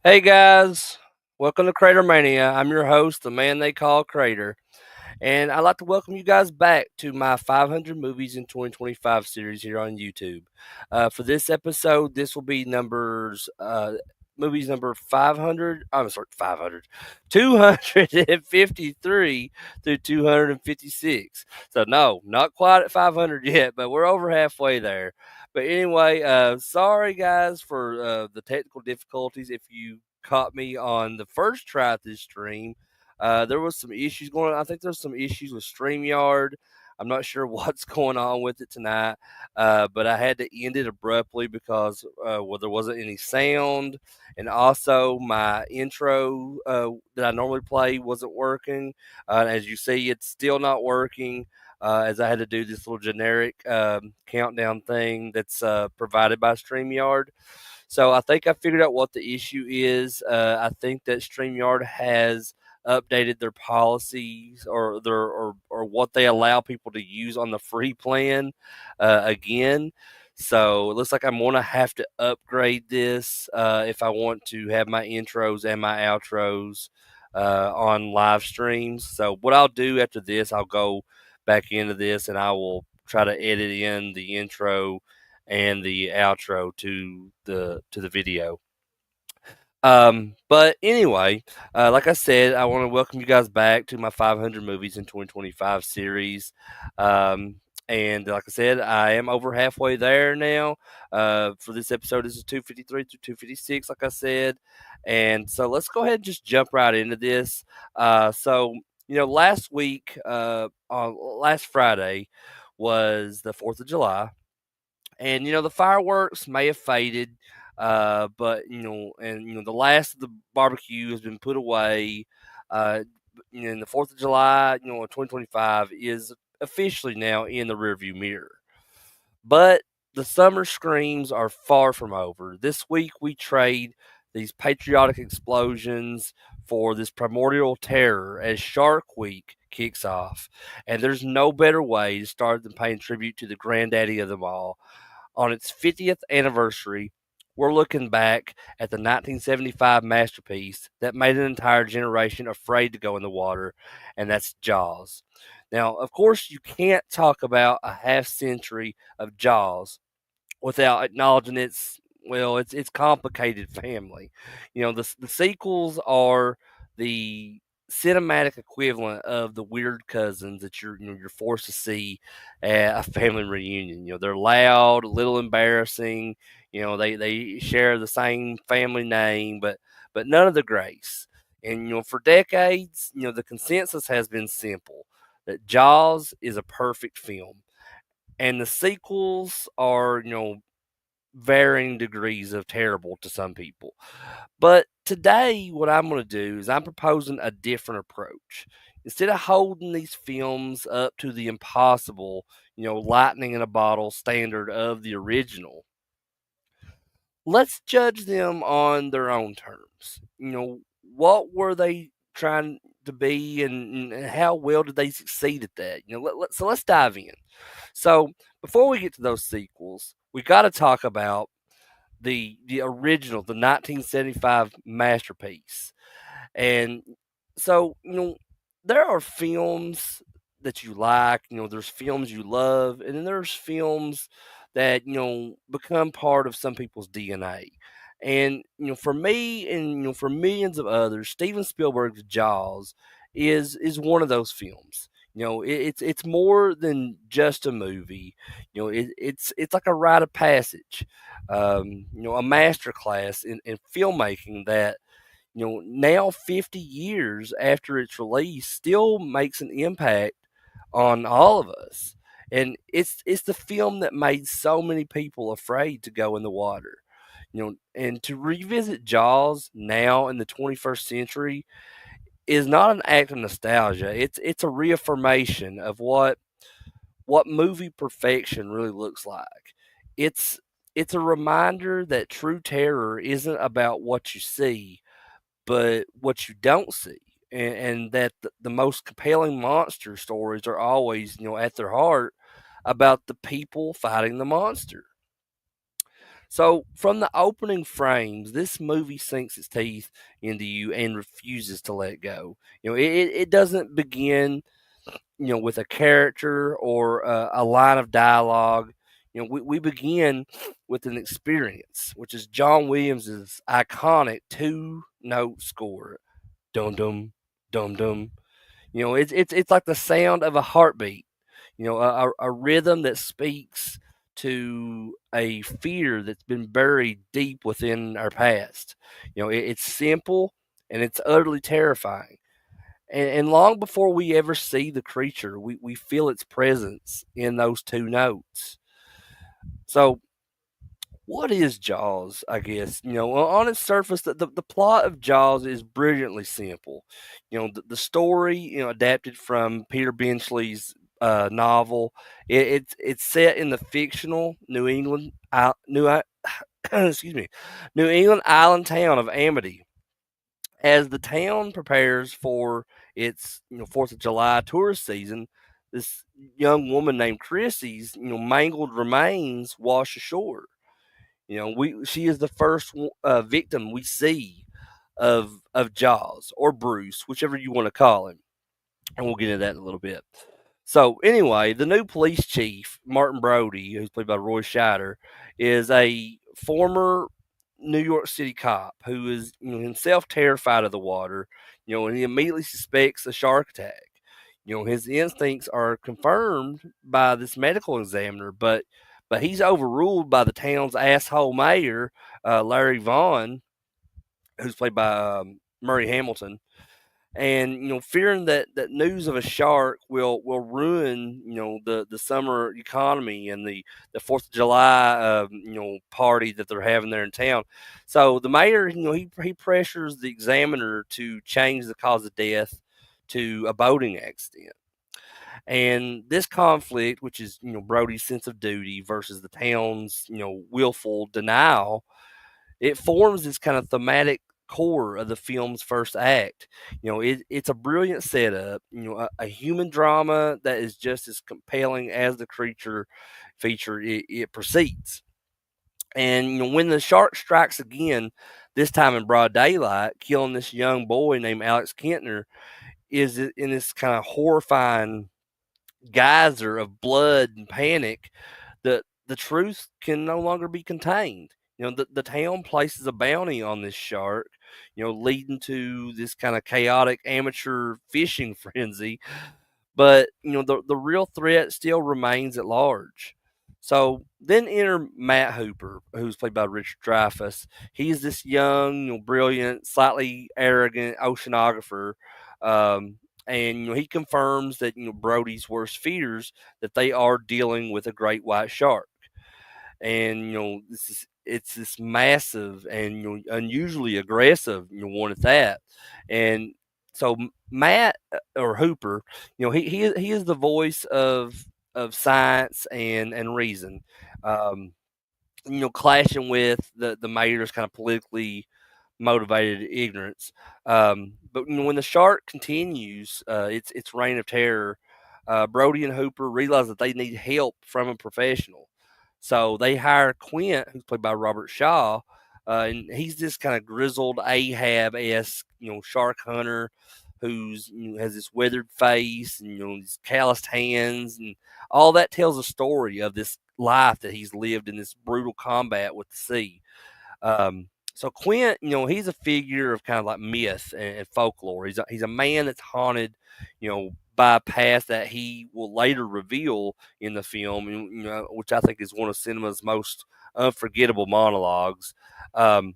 Hey guys, welcome to CraterMania. I'm your host, the man they call Crater, and I'd like to welcome you guys back to my 500 Movies in 2025 series here on YouTube. For this episode, this will be movies number 500. I'm sorry, 500, 253 through 256. So no, not quite at 500 yet, but we're over halfway there. But anyway, sorry guys for the technical difficulties. If you caught me on the first try at this stream, there was some issues going on. I think there's some issues with StreamYard. I'm not sure what's going on with it tonight, but I had to end it abruptly because there wasn't any sound, and also my intro that I normally play wasn't working. As you see, it's still not working. As I had to do this little generic countdown thing that's provided by StreamYard. So I think I figured out what the issue is. I think that StreamYard has updated their policies or what they allow people to use on the free plan again. So it looks like I'm gonna have to upgrade this if I want to have my intros and my outros on live streams. So what I'll do after this, I'll go back into this and I will try to edit in the intro and the outro to the video. But anyway, like I said, I want to welcome you guys back to my 500 movies in 2025 series. And like I said, I am over halfway there now. For this episode, this is 253 through 256, like I said. And so let's go ahead and just jump right into this. Last week, on last Friday, was the 4th of July. And the fireworks may have faded, but the last of the barbecue has been put away. Uh, and the 4th of July, 2025 is officially now in the rearview mirror. But the summer screams are far from over. This week we trade these patriotic explosions for this primordial terror as Shark Week kicks off. And there's no better way to start than paying tribute to the granddaddy of them all. On its 50th anniversary, we're looking back at the 1975 masterpiece that made an entire generation afraid to go in the water, and that's Jaws. Now, of course, you can't talk about a half century of Jaws without acknowledging it's complicated family. The sequels are the cinematic equivalent of the weird cousins that you're forced to see at a family reunion. They're loud, a little embarrassing. They share the same family name, but none of the grace. And for decades, the consensus has been simple that Jaws is a perfect film, and the sequels are varying degrees of terrible to some people. But today, what I'm going to do is I'm proposing a different approach. Instead of holding these films up to the impossible, lightning in a bottle standard of the original, let's judge them on their own terms. What were they trying to be, and how well did they succeed at that? So let's dive in. So before we get to those sequels, we got to talk about the original, the 1975 masterpiece. And so, there are films that you like, there's films you love, and then there's films that, become part of some people's DNA. And, for me and, for millions of others, Steven Spielberg's Jaws is one of those films. It's more than just a movie. It's like a rite of passage, a master class in filmmaking that now 50 years after its release still makes an impact on all of us. And it's the film that made so many people afraid to go in the water. And to revisit Jaws now in the 21st century is not an act of nostalgia. It's a reaffirmation of what movie perfection really looks like. It's it's a reminder that true terror isn't about what you see, but what you don't see. And that the most compelling monster stories are always, at their heart, about the people fighting the monster. So, from the opening frames, this movie sinks its teeth into you and refuses to let go. It doesn't begin, with a character or a line of dialogue. We begin with an experience, which is John Williams's iconic two-note score, dum dum, dum dum. It's like the sound of a heartbeat. A rhythm that speaks to a fear that's been buried deep within our past. It's simple and it's utterly terrifying. And long before we ever see the creature, we feel its presence in those two notes. So, what is Jaws? I guess on its surface, the plot of Jaws is brilliantly simple. The story, adapted from Peter Benchley's novel. It's set in the fictional New England, excuse me, New England island town of Amity. As the town prepares for its Fourth of July tourist season, this young woman named Chrissy's mangled remains wash ashore. She is the first victim we see of Jaws or Bruce, whichever you want to call him, and we'll get into that in a little bit. So anyway, the new police chief, Martin Brody, who's played by Roy Scheider, is a former New York City cop who is himself terrified of the water, and he immediately suspects a shark attack. His instincts are confirmed by this medical examiner, but he's overruled by the town's asshole mayor, Larry Vaughn, who's played by Murray Hamilton, and fearing that news of a shark will ruin the summer economy and the Fourth of July party that they're having there in town. So the mayor, he pressures the examiner to change the cause of death to a boating accident. And this conflict, which is Brody's sense of duty versus the town's willful denial, it forms this kind of thematic core of the film's first act. It's a brilliant setup, a human drama that is just as compelling as the creature feature it proceeds. And when the shark strikes again, this time in broad daylight, killing this young boy named Alex Kentner, is in this kind of horrifying geyser of blood and panic, the truth can no longer be contained. The town places a bounty on this shark, leading to this kind of chaotic amateur fishing frenzy. But the real threat still remains at large. So then enter Matt Hooper, who's played by Richard Dreyfuss. He's this young, brilliant, slightly arrogant oceanographer, and he confirms that Brody's worst fears, that they are dealing with a great white shark. And it's this massive and unusually aggressive one at that. And so Matt, or Hooper, he is the voice of science and reason, um, clashing with the mayor's kind of politically motivated ignorance. But when the shark continues its reign of terror, Brody and Hooper realize that they need help from a professional. So they hire Quint, who's played by Robert Shaw, and he's this kind of grizzled Ahab-esque, shark hunter who's has this weathered face and these calloused hands, and all that tells a story of this life that he's lived in this brutal combat with the sea. So Quint, he's a figure of kind of like myth and folklore. He's a man that's haunted, by a past that he will later reveal in the film, which I think is one of cinema's most unforgettable monologues. Um,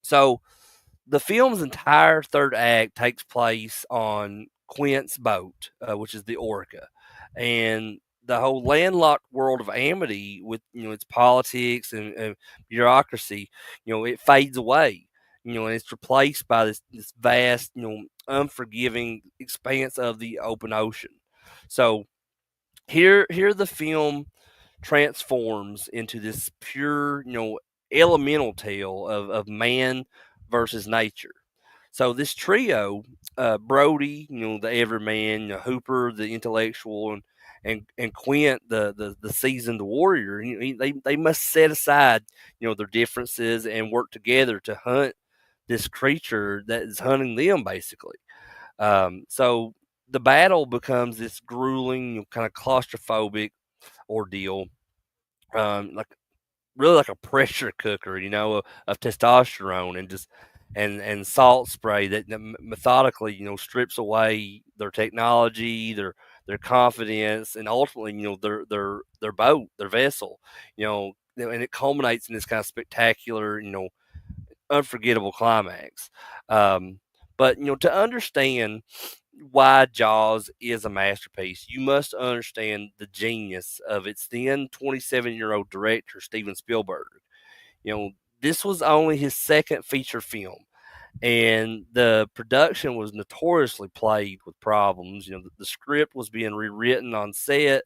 so the film's entire third act takes place on Quint's boat, which is the Orca, and the whole landlocked world of Amity, with its politics and bureaucracy, it fades away. And it's replaced by this vast, unforgiving expanse of the open ocean. So here the film transforms into this pure, elemental tale of man versus nature. So this trio, Brody, the everyman, Hooper, the intellectual, and Quint, the seasoned warrior, they must set aside their differences and work together to hunt this creature that is hunting them basically. So the battle becomes this grueling, kind of claustrophobic ordeal, like really like a pressure cooker, of testosterone and just and salt spray that methodically, strips away their technology, their confidence, and ultimately, their boat, their vessel, and it culminates in this kind of spectacular, unforgettable climax. Um, but to understand why Jaws is a masterpiece, you must understand the genius of its then 27-year-old director, Steven Spielberg. You know, this was only his second feature film, and the production was notoriously plagued with problems. The script was being rewritten on set,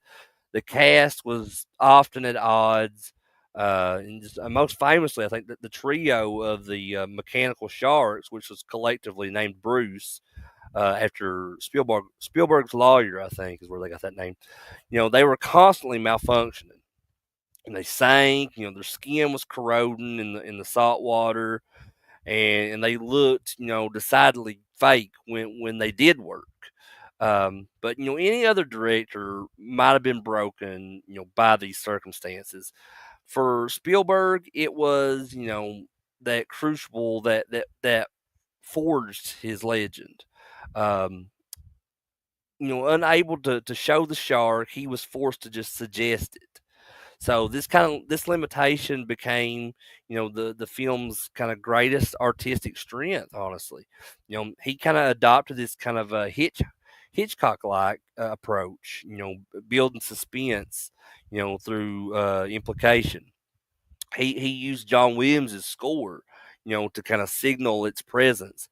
the cast was often at odds. And just, most famously, I think that the trio of the mechanical sharks, which was collectively named Bruce, after Spielberg's lawyer, I think, is where they got that name. They were constantly malfunctioning, and they sank. Their skin was corroding in the salt water, and they looked, decidedly fake when they did work. But any other director might have been broken, by these circumstances. For Spielberg, it was, that crucible that forged his legend. Um, Unable to show the shark, he was forced to just suggest it. So this limitation became, the film's kind of greatest artistic strength. Honestly, he kind of adopted this kind of a Hitchcock like approach. Building suspense, through implication. He used John Williams' score, to kind of signal its presence.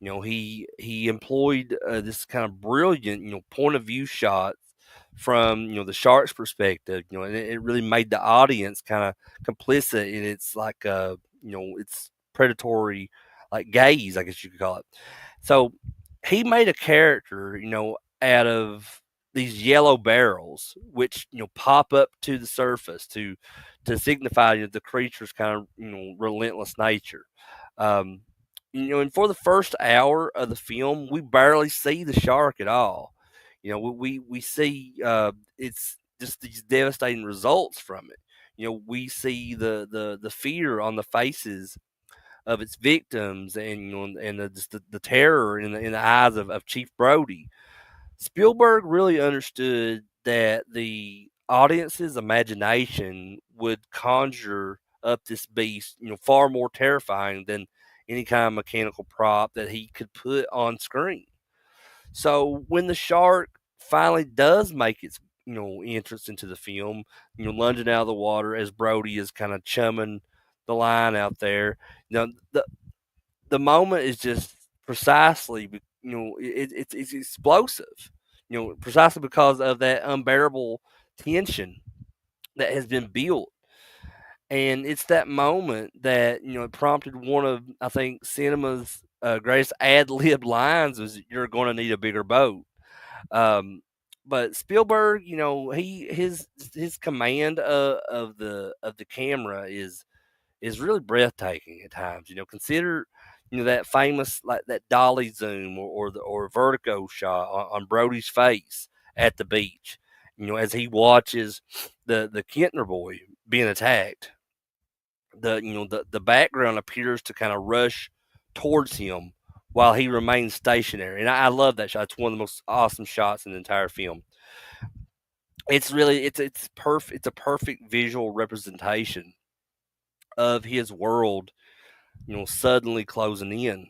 He employed this kind of brilliant, point of view shots from the shark's perspective, and it really made the audience kind of complicit in its like its predatory like gaze, I guess you could call it. So he made a character, out of these yellow barrels, which pop up to the surface to signify the creature's kind of relentless nature. Um, and for the first hour of the film, we barely see the shark at all. We see it's just these devastating results from it. We see the fear on the faces of its victims, and and just the terror in the eyes of Chief Brody. Spielberg really understood that the audience's imagination would conjure up this beast, far more terrifying than any kind of mechanical prop that he could put on screen. So when the shark finally does make its entrance into the film, lunging out of the water as Brody is kind of chumming the line out there, the moment is just precisely, it's explosive, precisely because of that unbearable tension that has been built. And it's that moment that, it prompted one of, I think, cinema's greatest ad lib lines was, "You're going to need a bigger boat." Um, but Spielberg, his command of the camera is really breathtaking at times. Consider that famous like that dolly zoom or vertigo shot on Brody's face at the beach. As he watches the Kintner boy being attacked, the background appears to kind of rush towards him while he remains stationary, and I love that shot. It's one of the most awesome shots in the entire film. It's really it's perfect. It's a perfect visual representation of his world, suddenly closing in.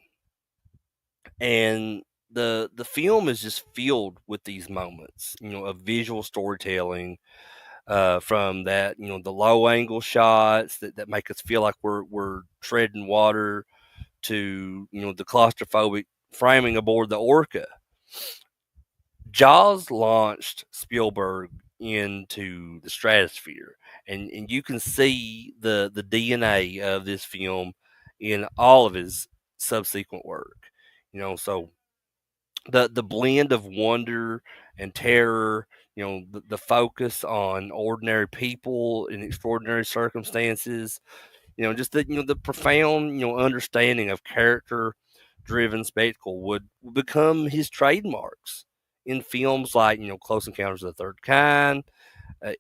And the film is just filled with these moments, of visual storytelling, from that, the low angle shots that make us feel like we're treading water, to the claustrophobic framing aboard the Orca. Jaws launched Spielberg into the stratosphere, and you can see the DNA of this film in all of his subsequent work. So the blend of wonder and terror, the focus on ordinary people in extraordinary circumstances, just the profound, understanding of character driven spectacle would become his trademarks in films like, Close Encounters of the Third Kind,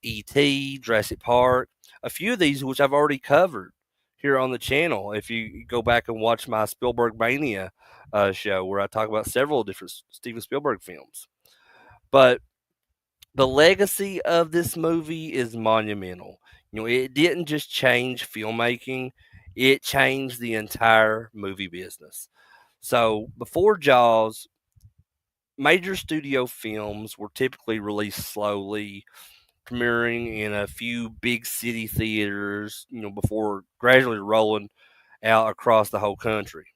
E.T., Jurassic Park, a few of these which I've already covered here on the channel. If you go back and watch my Spielberg Mania show, where I talk about several different Steven Spielberg films. But the legacy of this movie is monumental. It didn't just change filmmaking, it changed the entire movie business. So before Jaws, major studio films were typically released slowly, premiering in a few big city theaters, before gradually rolling out across the whole country.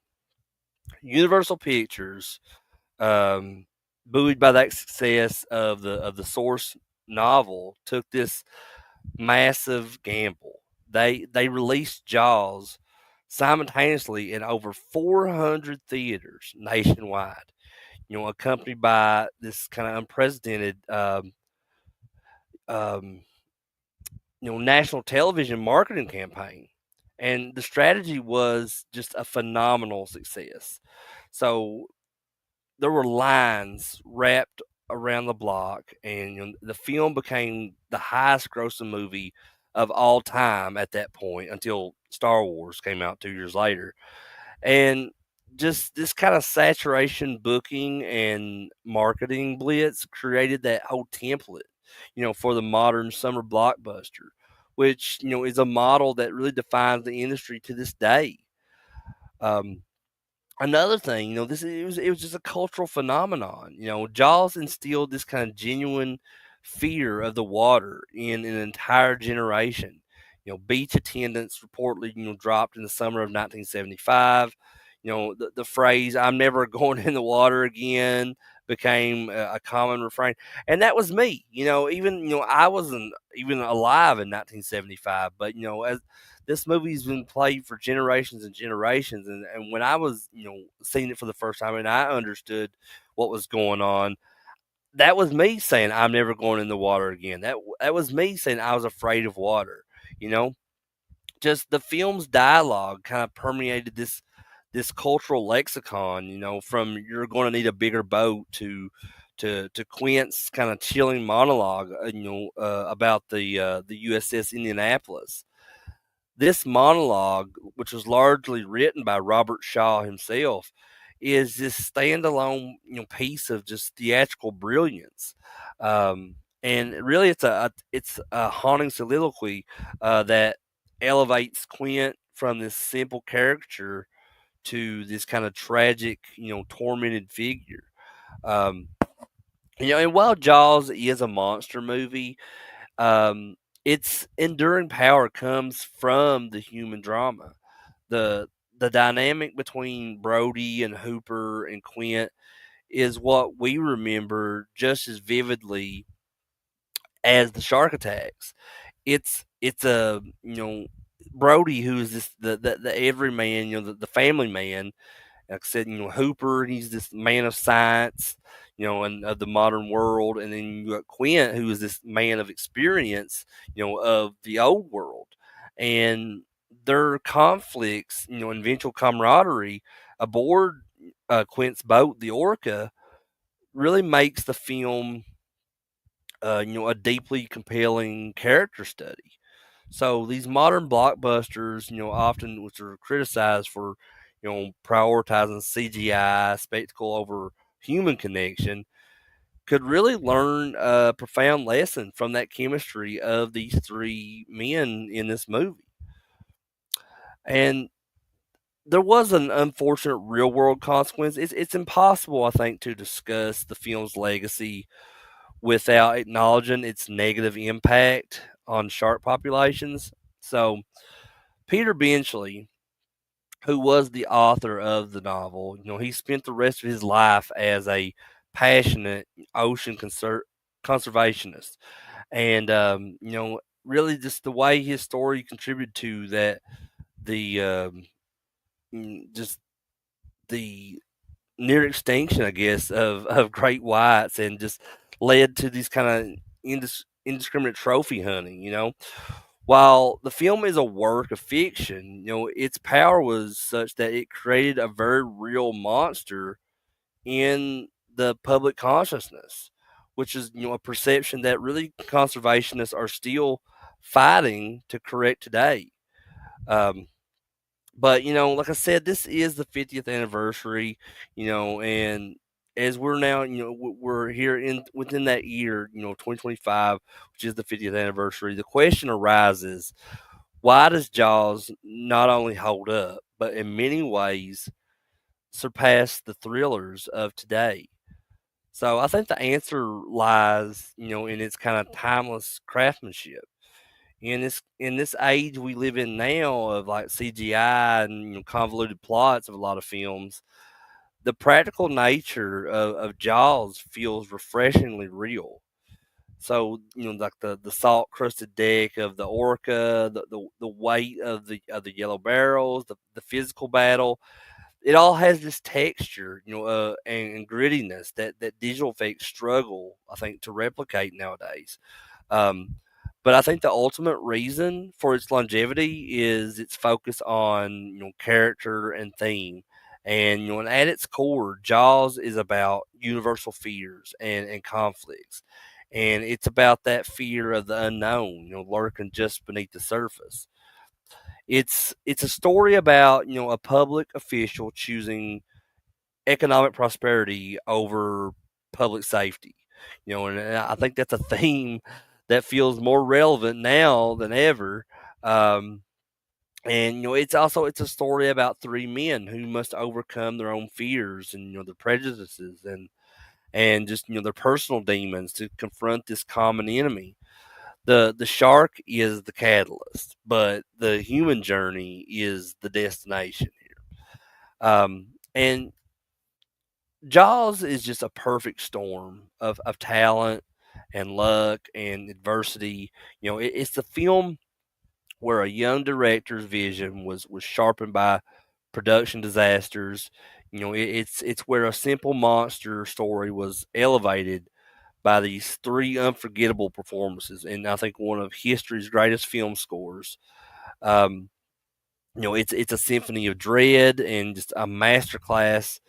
Universal Pictures, um, buoyed by that success of the source novel, took this massive gamble. They released Jaws simultaneously in over 400 theaters nationwide. Accompanied by this kind of unprecedented, um, national television marketing campaign, and the strategy was just a phenomenal success. So there were lines wrapped around the block, and the film became the highest grossing movie of all time at that point until Star Wars came out 2 years later. And just this kind of saturation booking and marketing blitz created that whole template, for the modern summer blockbuster, which, is a model that really defines the industry to this day. Um, Another thing, it was just a cultural phenomenon. Jaws instilled this kind of genuine fear of the water in an entire generation. Beach attendance reportedly, dropped in the summer of 1975. The phrase "I'm never going in the water again" became a common refrain, and that was me. Even I wasn't even alive in 1975, but as this movie's been played for generations and generations, and when I was, seeing it for the first time and I understood what was going on, that was me saying I'm never going in the water again. That was me saying I was afraid of water. You know, just the film's dialogue kind of permeated this cultural lexicon. From "you're going to need a bigger boat" to Quint's kind of chilling monologue, about the USS Indianapolis. This monologue, which was largely written by Robert Shaw himself, is this standalone, piece of just theatrical brilliance. And really, it's a haunting soliloquy that elevates Quint from this simple caricature to this kind of tragic, tormented figure. Um, and while Jaws is a monster movie, um, its enduring power comes from the human drama. The the dynamic between Brody and Hooper and Quint is what we remember just as vividly as the shark attacks. It's a, Brody, who is the everyman, the family man. Like I said, Hooper, he's this man of science, and of the modern world. And then you got Quint, who is this man of experience, of the old world. And their conflicts, and eventual camaraderie aboard Quint's boat, the Orca, really makes the film, a deeply compelling character study. So these modern blockbusters, often which are criticized for, prioritizing CGI spectacle over human connection, could really learn a profound lesson from that chemistry of these three men in this movie. And there was an unfortunate real world consequence. It's impossible, I think, to discuss the film's legacy without acknowledging its negative impact on shark populations. So Peter Benchley, who was the author of the novel, he spent the rest of his life as a passionate ocean conservationist, and really just the way his story contributed to that, the just the near extinction, I guess, of great whites, and just led to these kind of indiscriminate trophy hunting. While the film is a work of fiction, its power was such that it created a very real monster in the public consciousness, which is a perception that really conservationists are still fighting to correct today. Um, but like I said, this is the 50th anniversary, and as we're now, we're here in within that year, 2025, which is the 50th anniversary. The question arises: why does Jaws not only hold up, but in many ways surpass the thrillers of today? So I think the answer lies, in its kind of timeless craftsmanship. In this age we live in now of like CGI and convoluted plots of a lot of films, the practical nature of Jaws feels refreshingly real. So like the salt crusted deck of the orca, the weight of the yellow barrels, the physical battle, it all has this texture, and grittiness that digital effects struggle, I think, to replicate nowadays. Um, but I think the ultimate reason for its longevity is its focus on character and theme. And at its core, Jaws is about universal fears and conflicts, and it's about that fear of the unknown, lurking just beneath the surface. It's a story about a public official choosing economic prosperity over public safety. And I think that's a theme that feels more relevant now than ever. Um, and it's a story about three men who must overcome their own fears and their prejudices and just their personal demons to confront this common enemy. The shark is the catalyst, but the human journey is the destination here. And Jaws is just a perfect storm of talent and luck and adversity. It's the film where a young director's vision was sharpened by production disasters. It's where a simple monster story was elevated by these three unforgettable performances, and I think one of history's greatest film scores. Um, it's a symphony of dread and just a masterclass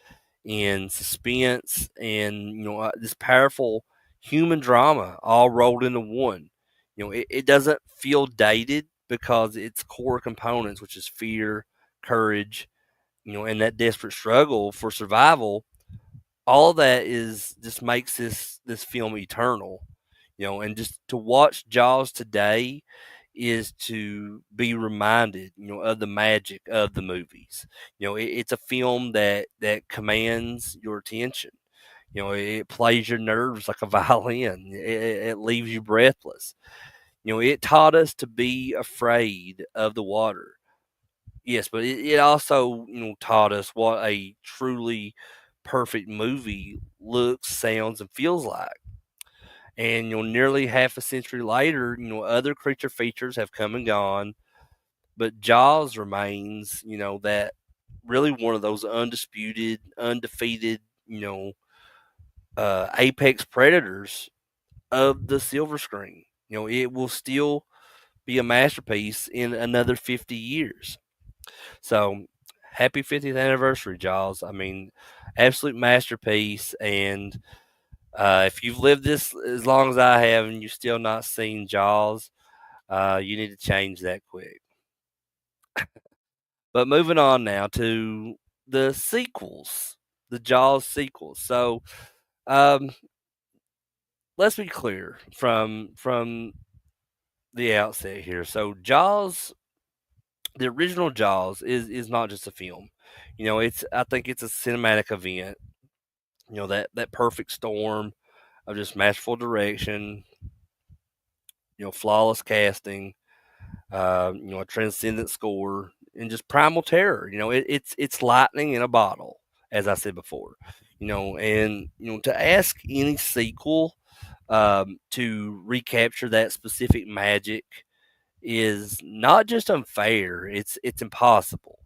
in suspense and this powerful human drama all rolled into one. It doesn't feel dated because its core components, which is fear, courage, and that desperate struggle for survival, all of that is just makes this film eternal. And just to watch Jaws today is to be reminded, of the magic of the movies. It's a film that commands your attention. It plays your nerves like a violin. It leaves you breathless. It taught us to be afraid of the water. Yes, but it also, taught us what a truly perfect movie looks, sounds, and feels like. And nearly half a century later, other creature features have come and gone, but Jaws remains, that really one of those undisputed, undefeated, apex predators of the silver screen. It will still be a masterpiece in another 50 years. So, happy 50th anniversary, Jaws. I mean, absolute masterpiece. And if you've lived this as long as I have and you've still not seen Jaws, you need to change that quick. But moving on now to the sequels, the Jaws sequels. So, um, let's be clear from the outset here. So, Jaws, the original Jaws, is not just a film. I think it's a cinematic event. That perfect storm of just masterful direction, flawless casting, a transcendent score, and just primal terror. It's lightning in a bottle, as I said before. And to ask any sequel to recapture that specific magic is not just unfair; it's impossible.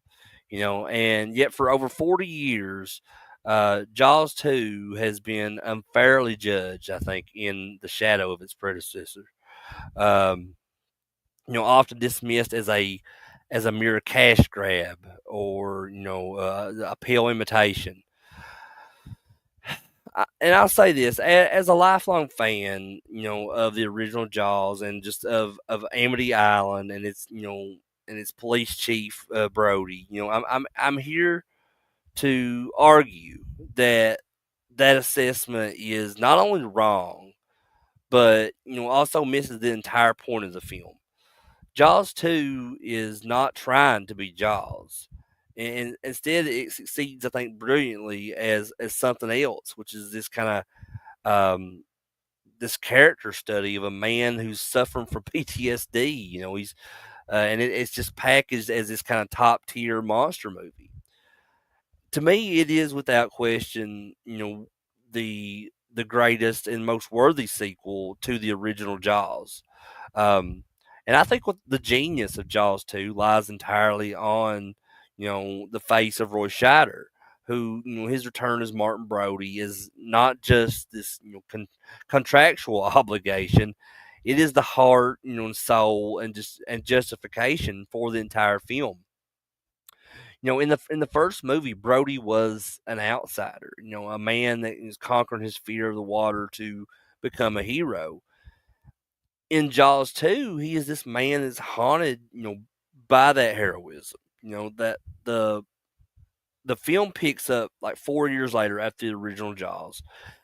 And yet for over 40 years. Jaws 2 has been unfairly judged, I think, in the shadow of its predecessor. Um, often dismissed as a mere cash grab or a pale imitation. And I'll say this as a lifelong fan, of the original Jaws and just of Amity Island and its and its police chief Brody. I'm here to argue that that assessment is not only wrong, but also misses the entire point of the film. Jaws 2 is not trying to be Jaws. And instead, it succeeds, I think, brilliantly as something else, which is this kind of this character study of a man who's suffering from PTSD. He's and it's just packaged as this kind of top tier monster movie. To me, it is without question, the greatest and most worthy sequel to the original Jaws. Um, and I think what the genius of Jaws 2 lies entirely on, the face of Roy Scheider, who, his return as Martin Brody is not just this, contractual obligation. It is the heart, and soul and justification for the entire film. In the first movie, Brody was an outsider, a man that is conquering his fear of the water to become a hero. In Jaws 2, he is this man that's haunted, by that heroism. That the film picks up like 4 years later after the original Jaws,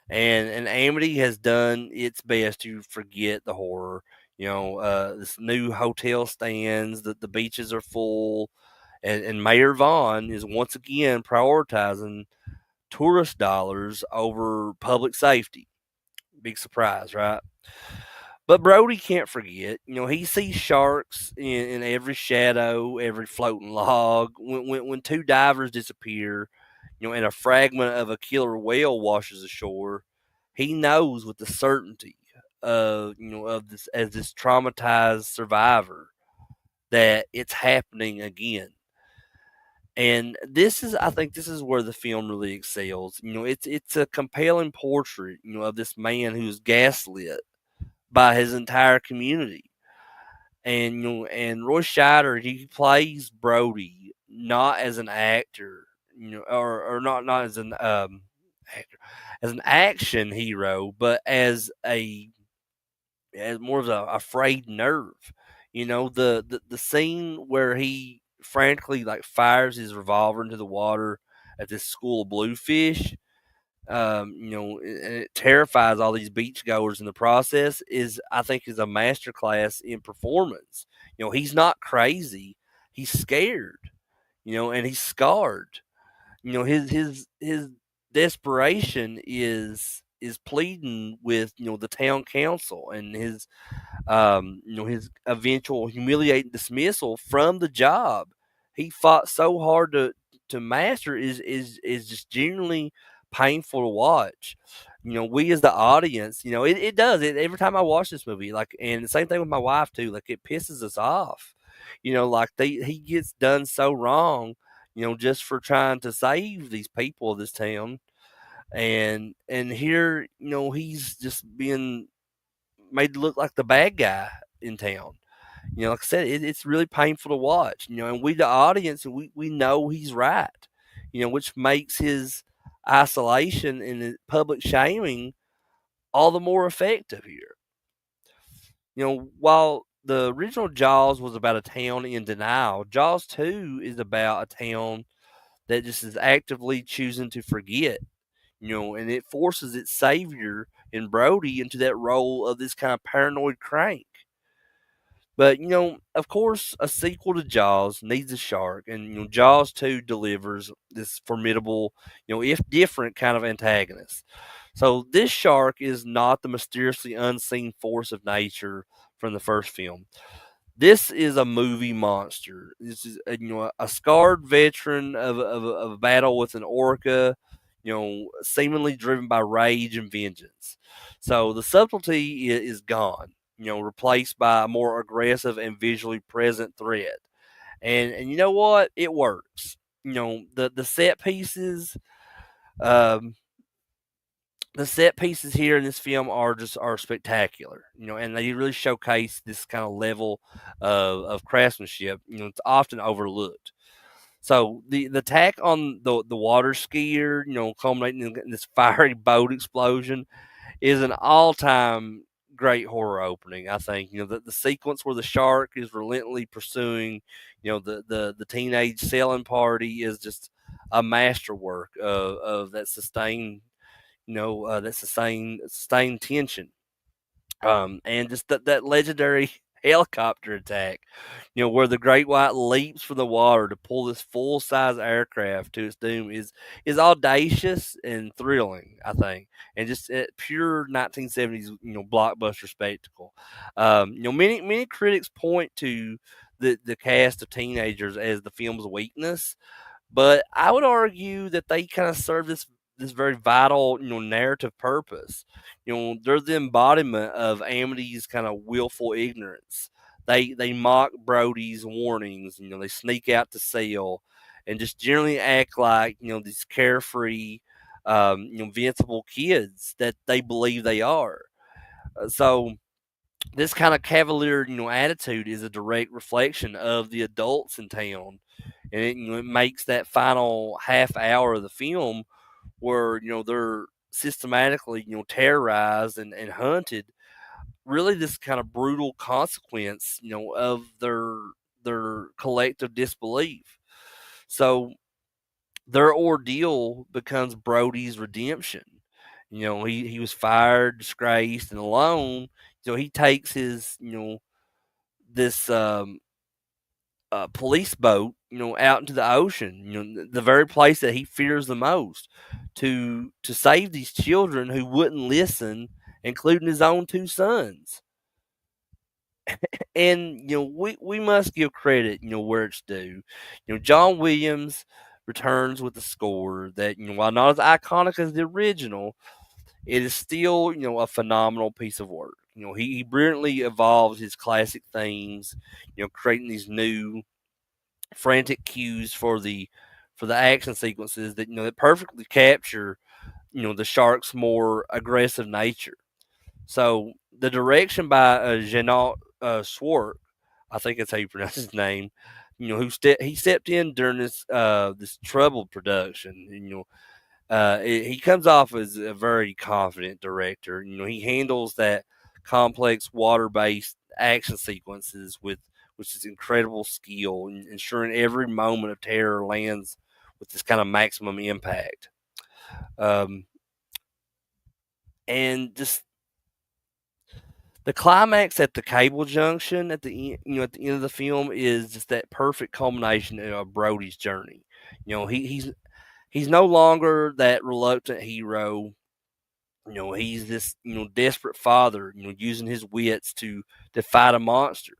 and Amity has done its best to forget the horror. This new hotel stands, that the beaches are full, and Mayor Vaughn is once again prioritizing tourist dollars over public safety. Big surprise, right? But Brody can't forget. He sees sharks in every shadow, every floating log. When two divers disappear, and a fragment of a killer whale washes ashore, he knows with the certainty of this as this traumatized survivor that it's happening again. And I think this is where the film really excels. It's a compelling portrait, of this man who's gaslit by his entire community. And and Roy Scheider, he plays Brody not as an actor, or not as an actor, as an action hero, but as more of a frayed nerve. The scene where he frantically like fires his revolver into the water at this school of bluefish, and it terrifies all these beachgoers in the process, is I think is a masterclass in performance. He's not crazy, he's scared, and he's scarred. His desperation is pleading with the town council, and his eventual humiliating dismissal from the job he fought so hard to master is just genuinely painful to watch. We as the audience, it does it every time I watch this movie. Like, and the same thing with my wife too. Like, it pisses us off. Like he gets done so wrong. Just for trying to save these people of this town, and here, he's just being made to look like the bad guy in town. Like I said, it's really painful to watch. And we, the audience, we know he's right. Which makes his isolation and his public shaming all the more effective here. While the original Jaws was about a town in denial, Jaws 2 is about a town that just is actively choosing to forget. And it forces its savior in Brody into that role of this kind of paranoid crank. But of course, a sequel to Jaws needs a shark, and Jaws 2 delivers this formidable, if different, kind of antagonist. So this shark is not the mysteriously unseen force of nature from the first film. This is a movie monster. This is a scarred veteran of a battle with an orca, seemingly driven by rage and vengeance. So the subtlety is gone, replaced by a more aggressive and visually present threat. And you know what? It works. The set pieces Um, the set pieces here in this film are spectacular, and they really showcase this kind of level of craftsmanship. It's often overlooked. So the attack on the water skier, culminating in this fiery boat explosion, is an all time great horror opening. I think the sequence where the shark is relentlessly pursuing, the teenage sailing party is just a masterwork of that sustained sustained tension, and just that legendary helicopter attack, where the great white leaps from the water to pull this full size aircraft to its doom is audacious and thrilling, I think, and just pure 1970s blockbuster spectacle. Many critics point to the cast of teenagers as the film's weakness, but I would argue that they kind of serve this very vital, narrative purpose. They're the embodiment of Amity's kind of willful ignorance. They mock Brody's warnings. They sneak out to sell, and just generally act like these carefree, invincible kids that they believe they are. So this kind of cavalier, attitude is a direct reflection of the adults in town, and it makes that final half hour of the film where they're systematically terrorized and hunted, really this kind of brutal consequence of their collective disbelief. So their ordeal becomes Brody's redemption. He was fired, disgraced, and alone. He takes his this police boat, out into the ocean, the very place that he fears the most, to save these children who wouldn't listen, including his own two sons. And we must give credit, where it's due. John Williams returns with a score that, while not as iconic as the original, it is still a phenomenal piece of work. He brilliantly evolves his classic themes, creating these new frantic cues for the action sequences that that perfectly capture the shark's more aggressive nature. So the direction by Jeanot Swart, I think that's how you pronounce his name. He stepped in during this troubled production. He comes off as a very confident director. He handles that complex water-based action sequences with which is incredible skill, ensuring every moment of terror lands with this kind of maximum impact. Um, and just the climax at the cable junction at the at the end of the film is just that perfect culmination of Brody's journey. He's no longer that reluctant hero. He's this desperate father. Using his wits to fight a monster.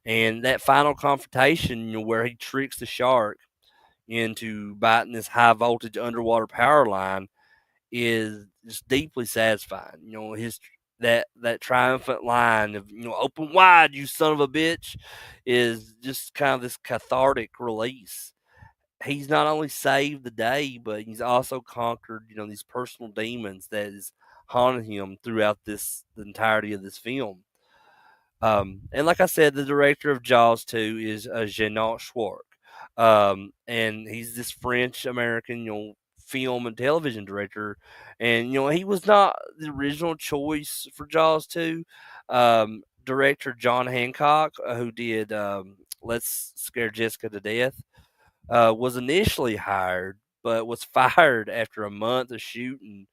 And that final confrontation, where he tricks the shark into biting this high voltage underwater power line, is just deeply satisfying. His that triumphant line of "open wide, you son of a bitch," is just kind of this cathartic release. He's not only saved the day, but he's also conquered these personal demons that is haunting him throughout the entirety of this film. And like I said, the director of Jaws 2 is Jean Schwartz. And he's this French American, film and television director. And, he was not the original choice for Jaws 2. Director John Hancock, who did Let's Scare Jessica to Death, was initially hired, but was fired after a month of shooting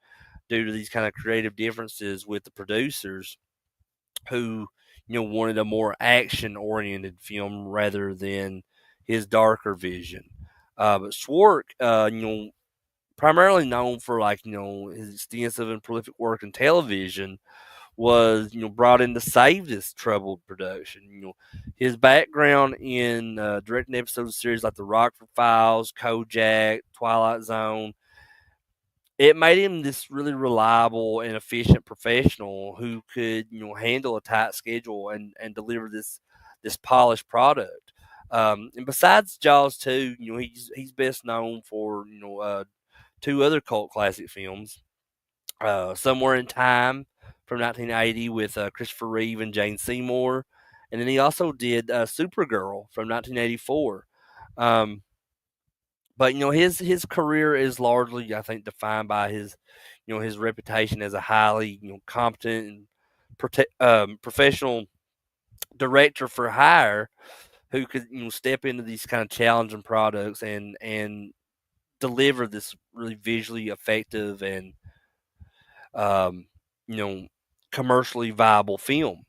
due to these kind of creative differences with the producers who wanted a more action oriented film rather than his darker vision. But Schwartz, primarily known for his extensive and prolific work in television, was brought in to save this troubled production. His background in directing episodes of series like The Rockford Files, Kojak, Twilight Zone, it made him this really reliable and efficient professional who could handle a tight schedule and deliver this polished product. And besides Jaws 2, he's best known for two other cult classic films, Somewhere in Time from 1980 with Christopher Reeve and Jane Seymour, and then he also did Supergirl from 1984. Um, but his career is largely, I think, defined by his his reputation as a highly competent and professional director for hire who could step into these kind of challenging products and deliver this really visually effective and um, you know commercially viable film.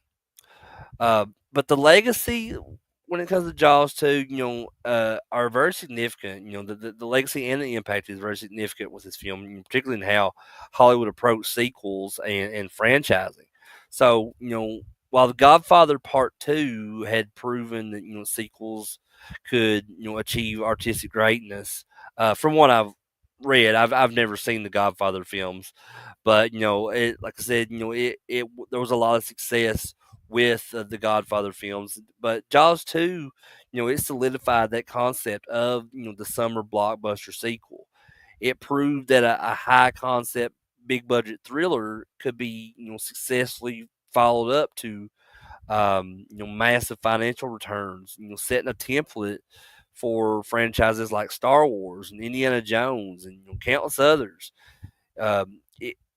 But the legacy when it comes to Jaws 2, are very significant. The legacy and the impact is very significant with this film, particularly in how Hollywood approached sequels and franchising. So, while The Godfather Part 2 had proven that, sequels could, achieve artistic greatness, from what I've read, I've never seen the Godfather films, but it like I said, there was a lot of success with the Godfather films, but Jaws 2, it solidified that concept of the summer blockbuster sequel. It proved that a high concept, big budget thriller could be successfully followed up to massive financial returns. Setting a template for franchises like Star Wars and Indiana Jones and countless others.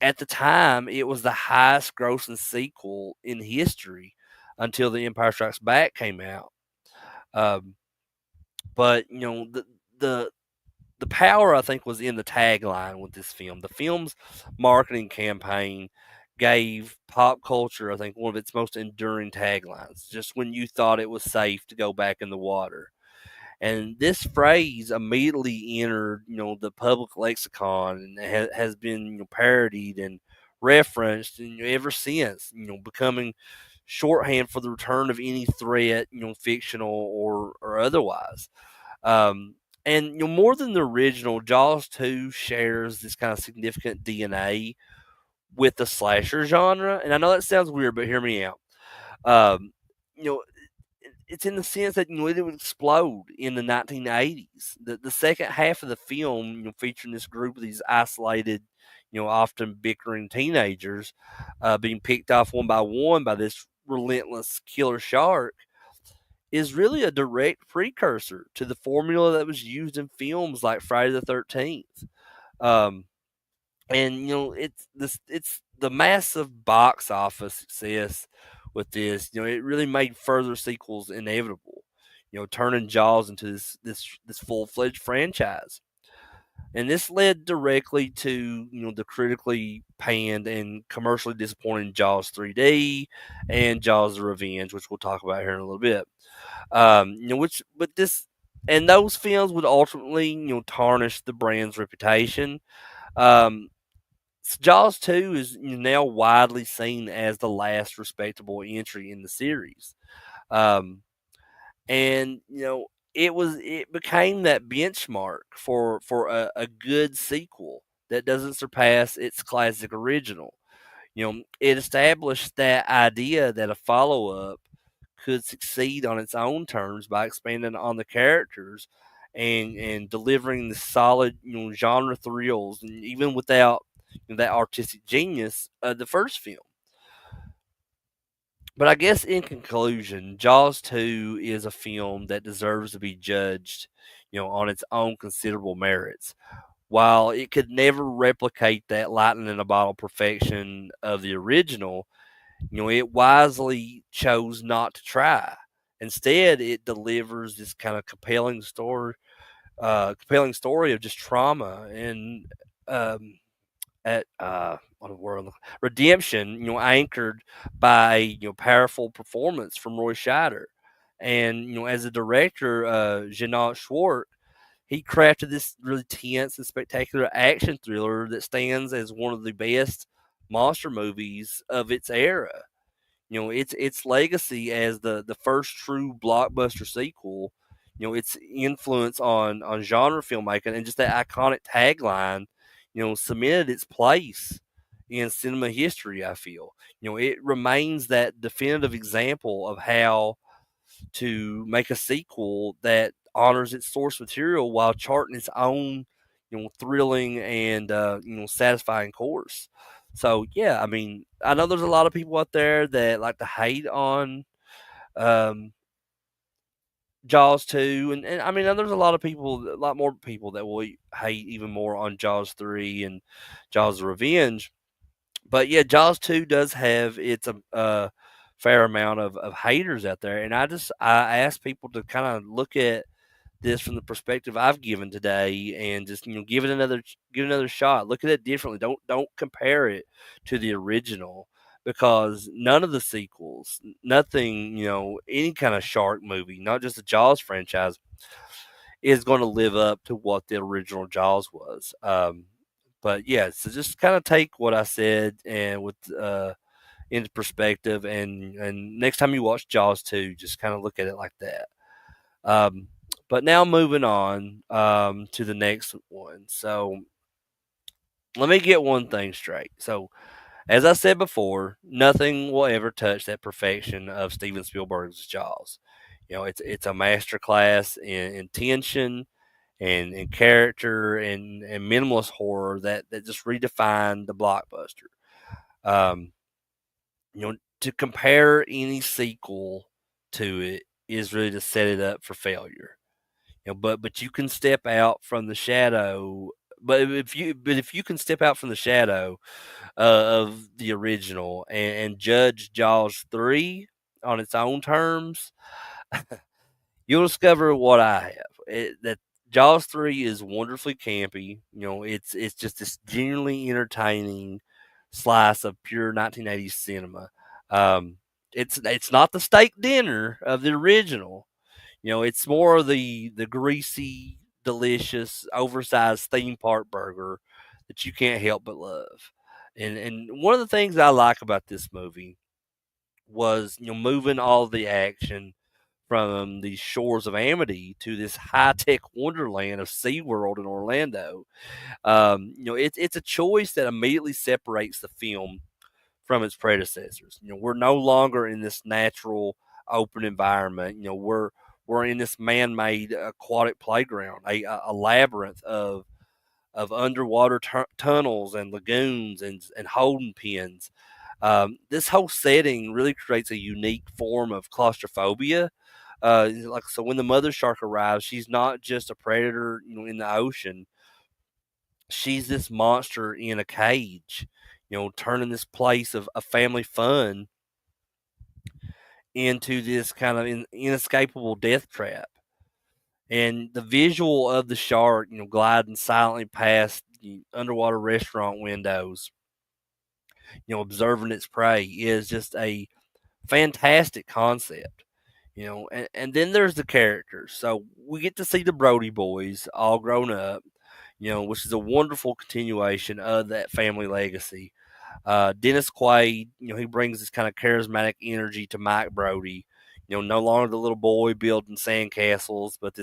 At the time, it was the highest grossing sequel in history until The Empire Strikes Back came out. Um, but the the power I think was in the tagline with this film. The film's marketing campaign gave pop culture, I think, one of its most enduring taglines. Just when you thought it was safe to go back in the water. And this phrase immediately entered, the public lexicon and has been parodied and referenced ever since, becoming shorthand for the return of any threat, fictional or otherwise. Um, and more than the original, Jaws 2 shares this kind of significant DNA with the slasher genre. And I know that sounds weird, but hear me out. Um, you know, it's in the sense that it would explode in the 1980s. The second half of the film, featuring this group of these isolated, often bickering teenagers, being picked off one by this relentless killer shark, is really a direct precursor to the formula that was used in films like Friday the 13th. Um, and it's the massive box office success with this. It really made further sequels inevitable. Turning Jaws into this full fledged franchise, and this led directly to the critically panned and commercially disappointing Jaws 3D and Jaws: The Revenge, which we'll talk about here in a little bit. Which but this and those films would ultimately tarnish the brand's reputation. Um, Jaws 2 is now widely seen as the last respectable entry in the series. Um, and it became that benchmark for a good sequel that doesn't surpass its classic original. It established that idea that a follow up could succeed on its own terms by expanding on the characters and delivering the solid genre thrills, and even without that artistic genius of the first film. But I guess in conclusion, Jaws 2 is a film that deserves to be judged, on its own considerable merits. While it could never replicate that lightning in a bottle perfection of the original, it wisely chose not to try. Instead, it delivers this kind of compelling story of just trauma and um, at what a word redemption. Anchored by powerful performance from Roy Scheider, and as a director, Jeanette Schwartz, he crafted this really tense and spectacular action thriller that stands as one of the best monster movies of its era. Its legacy as the first true blockbuster sequel, its influence on genre filmmaking and just that iconic tagline, cemented its place in cinema history. I feel it remains that definitive example of how to make a sequel that honors its source material while charting its own thrilling and satisfying course. So yeah, I mean, I know there's a lot of people out there that like to hate on um, Jaws 2, and I mean, there's a lot of people, a lot more people that will hate even more on Jaws 3 and Jaws: Revenge. But yeah, Jaws 2 does have its fair amount of haters out there, and I ask people to kind of look at this from the perspective I've given today, and just give it another shot. Look at it differently. Don't compare it to the original, because none of the sequels, nothing, any kind of shark movie, not just the Jaws franchise, is going to live up to what the original Jaws was. But yeah, so just kind of take what I said and with into perspective, and next time you watch Jaws 2, just kind of look at it like that. Um, but now moving on to the next one. So let me get one thing straight. So as I said before, nothing will ever touch that perfection of Steven Spielberg's Jaws. It's a masterclass in tension and character and minimalist horror that just redefined the blockbuster. Um, to compare any sequel to it is really to set it up for failure. But you can step out from the shadow. But if you can step out from the shadow of the original and judge Jaws 3 on its own terms, you'll discover what I have. That Jaws 3 is wonderfully campy. It's just this genuinely entertaining slice of pure 1980s cinema. Um, it's not the steak dinner of the original. It's more of the greasy, delicious, oversized theme park burger that you can't help but love. And one of the things I like about this movie was moving all the action from the shores of Amity to this high tech wonderland of SeaWorld in Orlando. It's a choice that immediately separates the film from its predecessors. We're no longer in this natural open environment. We're in this man-made aquatic playground, a labyrinth of underwater tunnels and lagoons and holding pens. This whole setting really creates a unique form of claustrophobia. Like so, when the mother shark arrives, she's not just a predator, in the ocean. She's this monster in a cage, turning this place of family fun into this kind of inescapable death trap. And the visual of the shark, gliding silently past the underwater restaurant windows, observing its prey, is just a fantastic concept. And then there's the characters. So we get to see the Brody boys all grown up, which is a wonderful continuation of that family legacy. Dennis Quaid, he brings this kind of charismatic energy to Mike Brody. No longer the little boy building sandcastles, but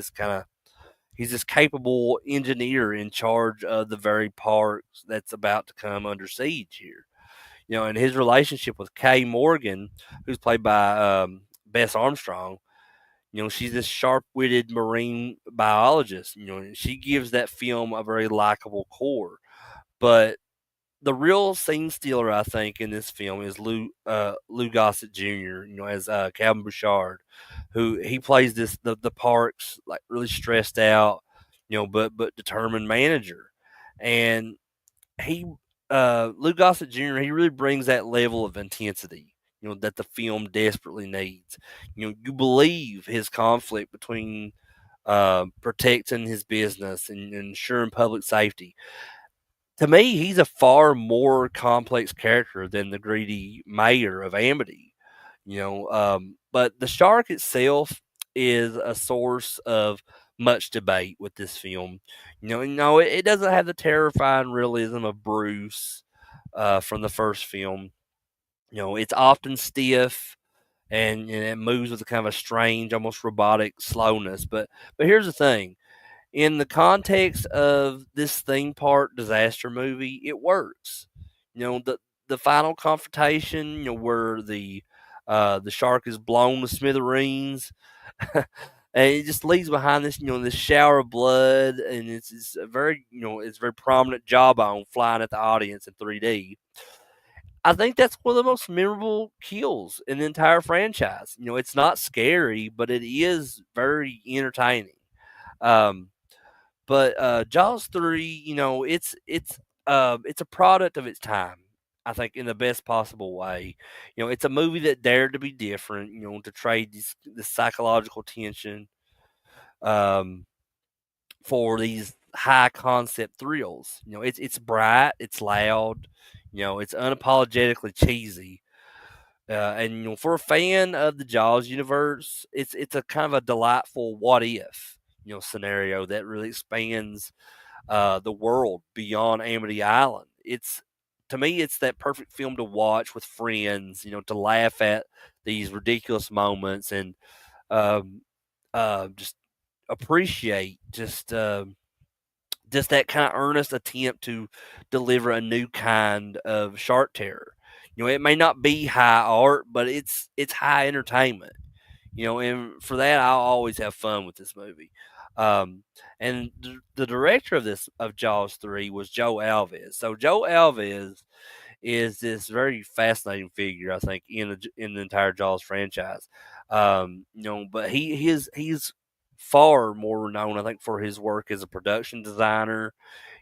he's this capable engineer in charge of the very park that's about to come under siege here. And his relationship with Kay Morgan, who's played by Bess Armstrong, she's this sharp-witted marine biologist. And she gives that film a very likable core. But the real scene stealer, I think, in this film is Lou Gossett Jr. As Calvin Bouchard, who he plays the park's like really stressed out, but determined manager, and he Lou Gossett Jr. He really brings that level of intensity, that the film desperately needs. You believe his conflict between protecting his business and ensuring public safety. To me, he's a far more complex character than the greedy mayor of Amity. But the shark itself is a source of much debate with this film. No, it doesn't have the terrifying realism of Bruce from the first film. It's often stiff and it moves with a kind of a strange, almost robotic slowness. But here's the thing: in the context of this theme park disaster movie, it works. The final confrontation, where the shark is blown to smithereens, and it just leaves behind this, this shower of blood, and it's a very, it's a very prominent jawbone flying at the audience in 3D. I think that's one of the most memorable kills in the entire franchise. It's not scary, but it is very entertaining. Um, but Jaws 3, it's a product of its time. I think in the best possible way. It's a movie that dared to be different. To trade this psychological tension um, for these high concept thrills. It's bright, it's loud, it's unapologetically cheesy. And for a fan of the Jaws universe, it's a kind of a delightful what if scenario that really expands the world beyond Amity Island. It's To me, it's that perfect film to watch with friends. To laugh at these ridiculous moments and um, just appreciate just that kind of earnest attempt to deliver a new kind of shark terror. It may not be high art, but it's high entertainment. And for that, I'll always have fun with this movie. Um, and the director of Jaws 3 was Joe Alves. So Joe Alves is this very fascinating figure, I think, in the entire Jaws franchise. But he's far more known, I think, for his work as a production designer,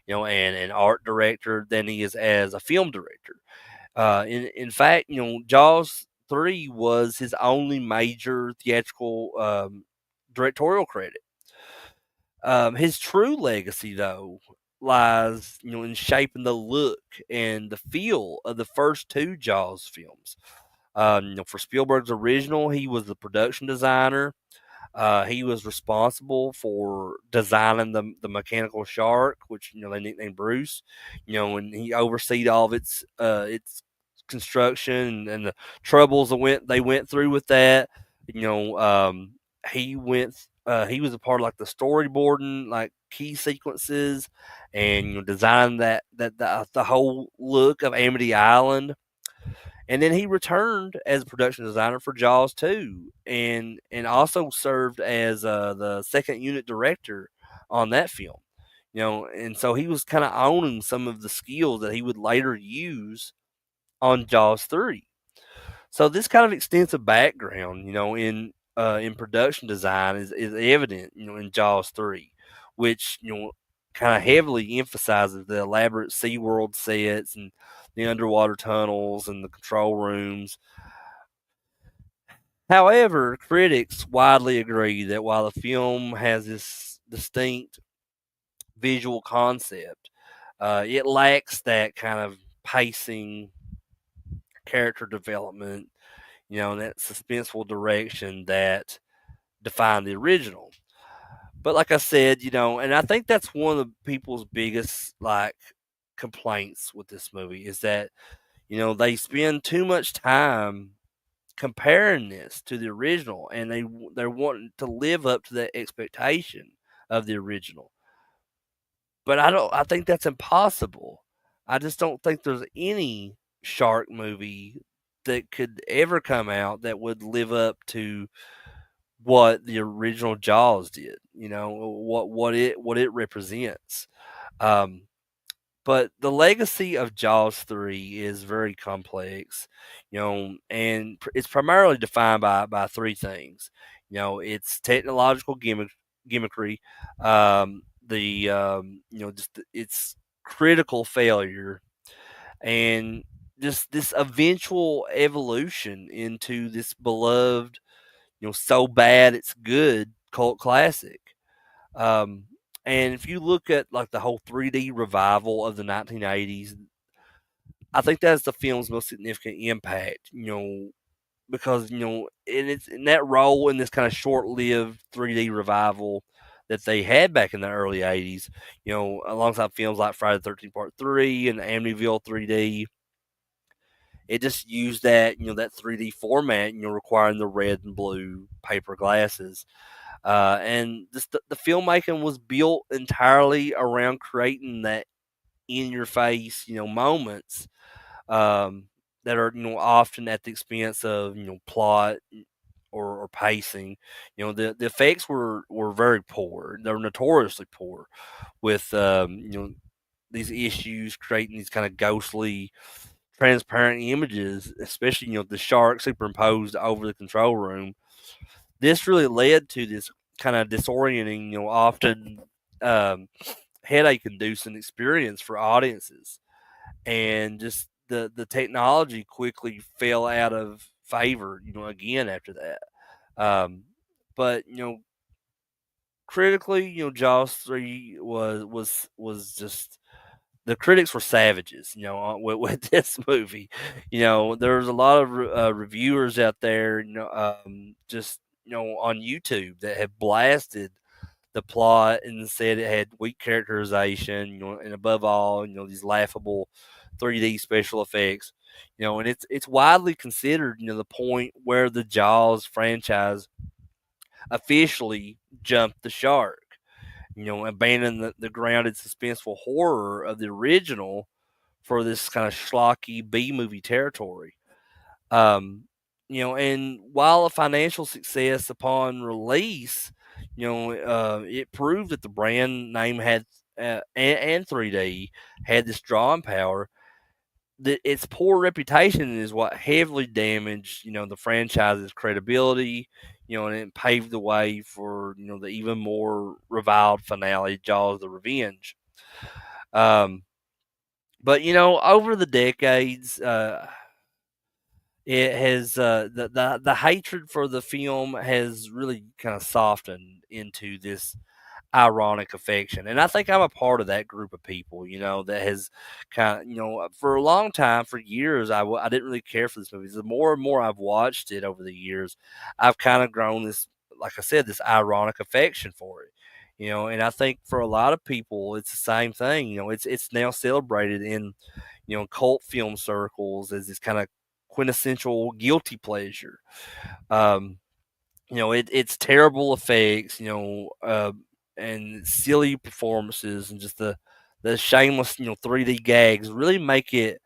and an art director than he is as a film director. In fact, Jaws 3 was his only major theatrical directorial credit. His true legacy, though, lies in shaping the look and the feel of the first two Jaws films. For Spielberg's original, he was the production designer. He was responsible for designing the mechanical shark, which they nicknamed Bruce. And he overseed all of its construction and the troubles they went through with that. You know, um, he went. He was a part of like the storyboarding, like key sequences, and designing the whole look of Amity Island. And then he returned as a production designer for Jaws 2, and also served as the second unit director on that film. And so he was kind of owning some of the skills that he would later use on Jaws 3. So this kind of extensive background, in production design is evident, in Jaws 3, which, kind of heavily emphasizes the elaborate SeaWorld sets and the underwater tunnels and the control rooms. However, critics widely agree that while the film has this distinct visual concept, it lacks that kind of pacing, character development, and that suspenseful direction that defined the original. But like I said, and I think that's one of the people's biggest like complaints with this movie is that they spend too much time comparing this to the original, and they're wanting to live up to that expectation of the original. But I think that's impossible. I just don't think there's any shark movie that could ever come out that would live up to what the original Jaws did. What it represents. Um, but the legacy of Jaws 3 is very complex, and it's primarily defined by three things. It's technological gimmickry, just its critical failure, and just this eventual evolution into this beloved, so bad it's good cult classic. Um, and if you look at like the whole 3D revival of the 1980s, I think that's the film's most significant impact. Because and it's in that role in this kind of short-lived 3D revival that they had back in the early 80s. Alongside films like Friday the 13th Part 3 and Amityville 3D. It just used that 3D format, requiring the red and blue paper glasses. And the filmmaking was built entirely around creating that in your face, moments um, that are, often at the expense of, plot or pacing. The effects were very poor. They were notoriously poor with these issues creating these kind of ghostly transparent images, especially the shark superimposed over the control room. This really led to this kind of disorienting, often um, headache inducing experience for audiences, and just the technology quickly fell out of favor, again after that. But critically, Jaws 3 was just, the critics were savages, with this movie. There was a lot of reviewers out there, just on YouTube that had blasted the plot and said it had weak characterization, and above all, these laughable 3D special effects. And it's widely considered, the point where the Jaws franchise officially jumped the shark. Abandoning the grounded, suspenseful horror of the original for this kind of schlocky B movie territory. Um, and while a financial success upon release, it proved that the brand name had and 3D had this drawing power. That its poor reputation is what heavily damaged, the franchise's credibility, and it paved the way for the even more reviled finale, Jaws: The Revenge. Um, but over the decades, it has the hatred for the film has really kind of softened into this ironic affection, and I think I'm a part of that group of people. That has kind of for a long time, for years, I didn't really care for this movie. The more and more I've watched it over the years, I've kind of grown this, like I said, this ironic affection for it. And I think for a lot of people, it's the same thing. It's now celebrated in cult film circles as this kind of quintessential guilty pleasure. Um, it's terrible effects, and silly performances, and just the shameless, 3D gags really make it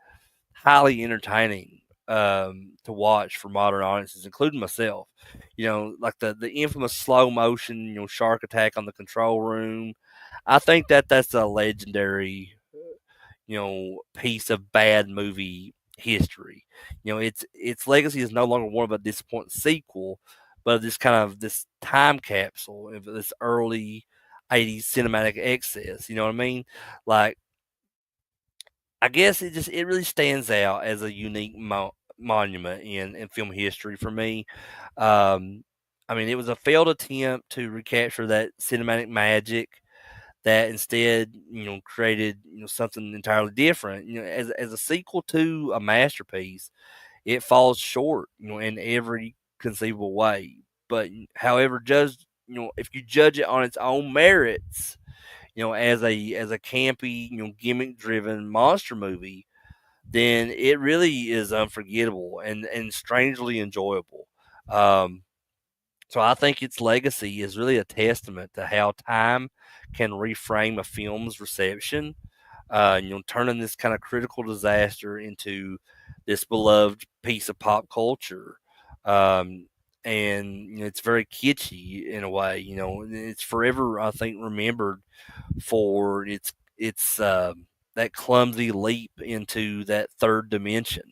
highly entertaining to watch for modern audiences, including myself. Like the infamous slow motion, shark attack on the control room. I think that's a legendary piece of bad movie history. Its legacy is no longer one of a disappointing sequel, but this kind of this time capsule of this early '80s cinematic excess. You know what I mean? Like, I guess it really stands out as a unique monument in film history for me. Um, I mean, it was a failed attempt to recapture that cinematic magic that instead, created, something entirely different. As a sequel to a masterpiece, it falls short, in every conceivable way. But however, if you judge it on its own merits, as a campy, gimmick driven monster movie, then it really is unforgettable and strangely enjoyable. Um, so I think its legacy is really a testament to how time can reframe a film's reception, turning this kind of critical disaster into this beloved piece of pop culture. Um, and it's very kitschy in a way. It's forever, I think, remembered for its that clumsy leap into that third dimension.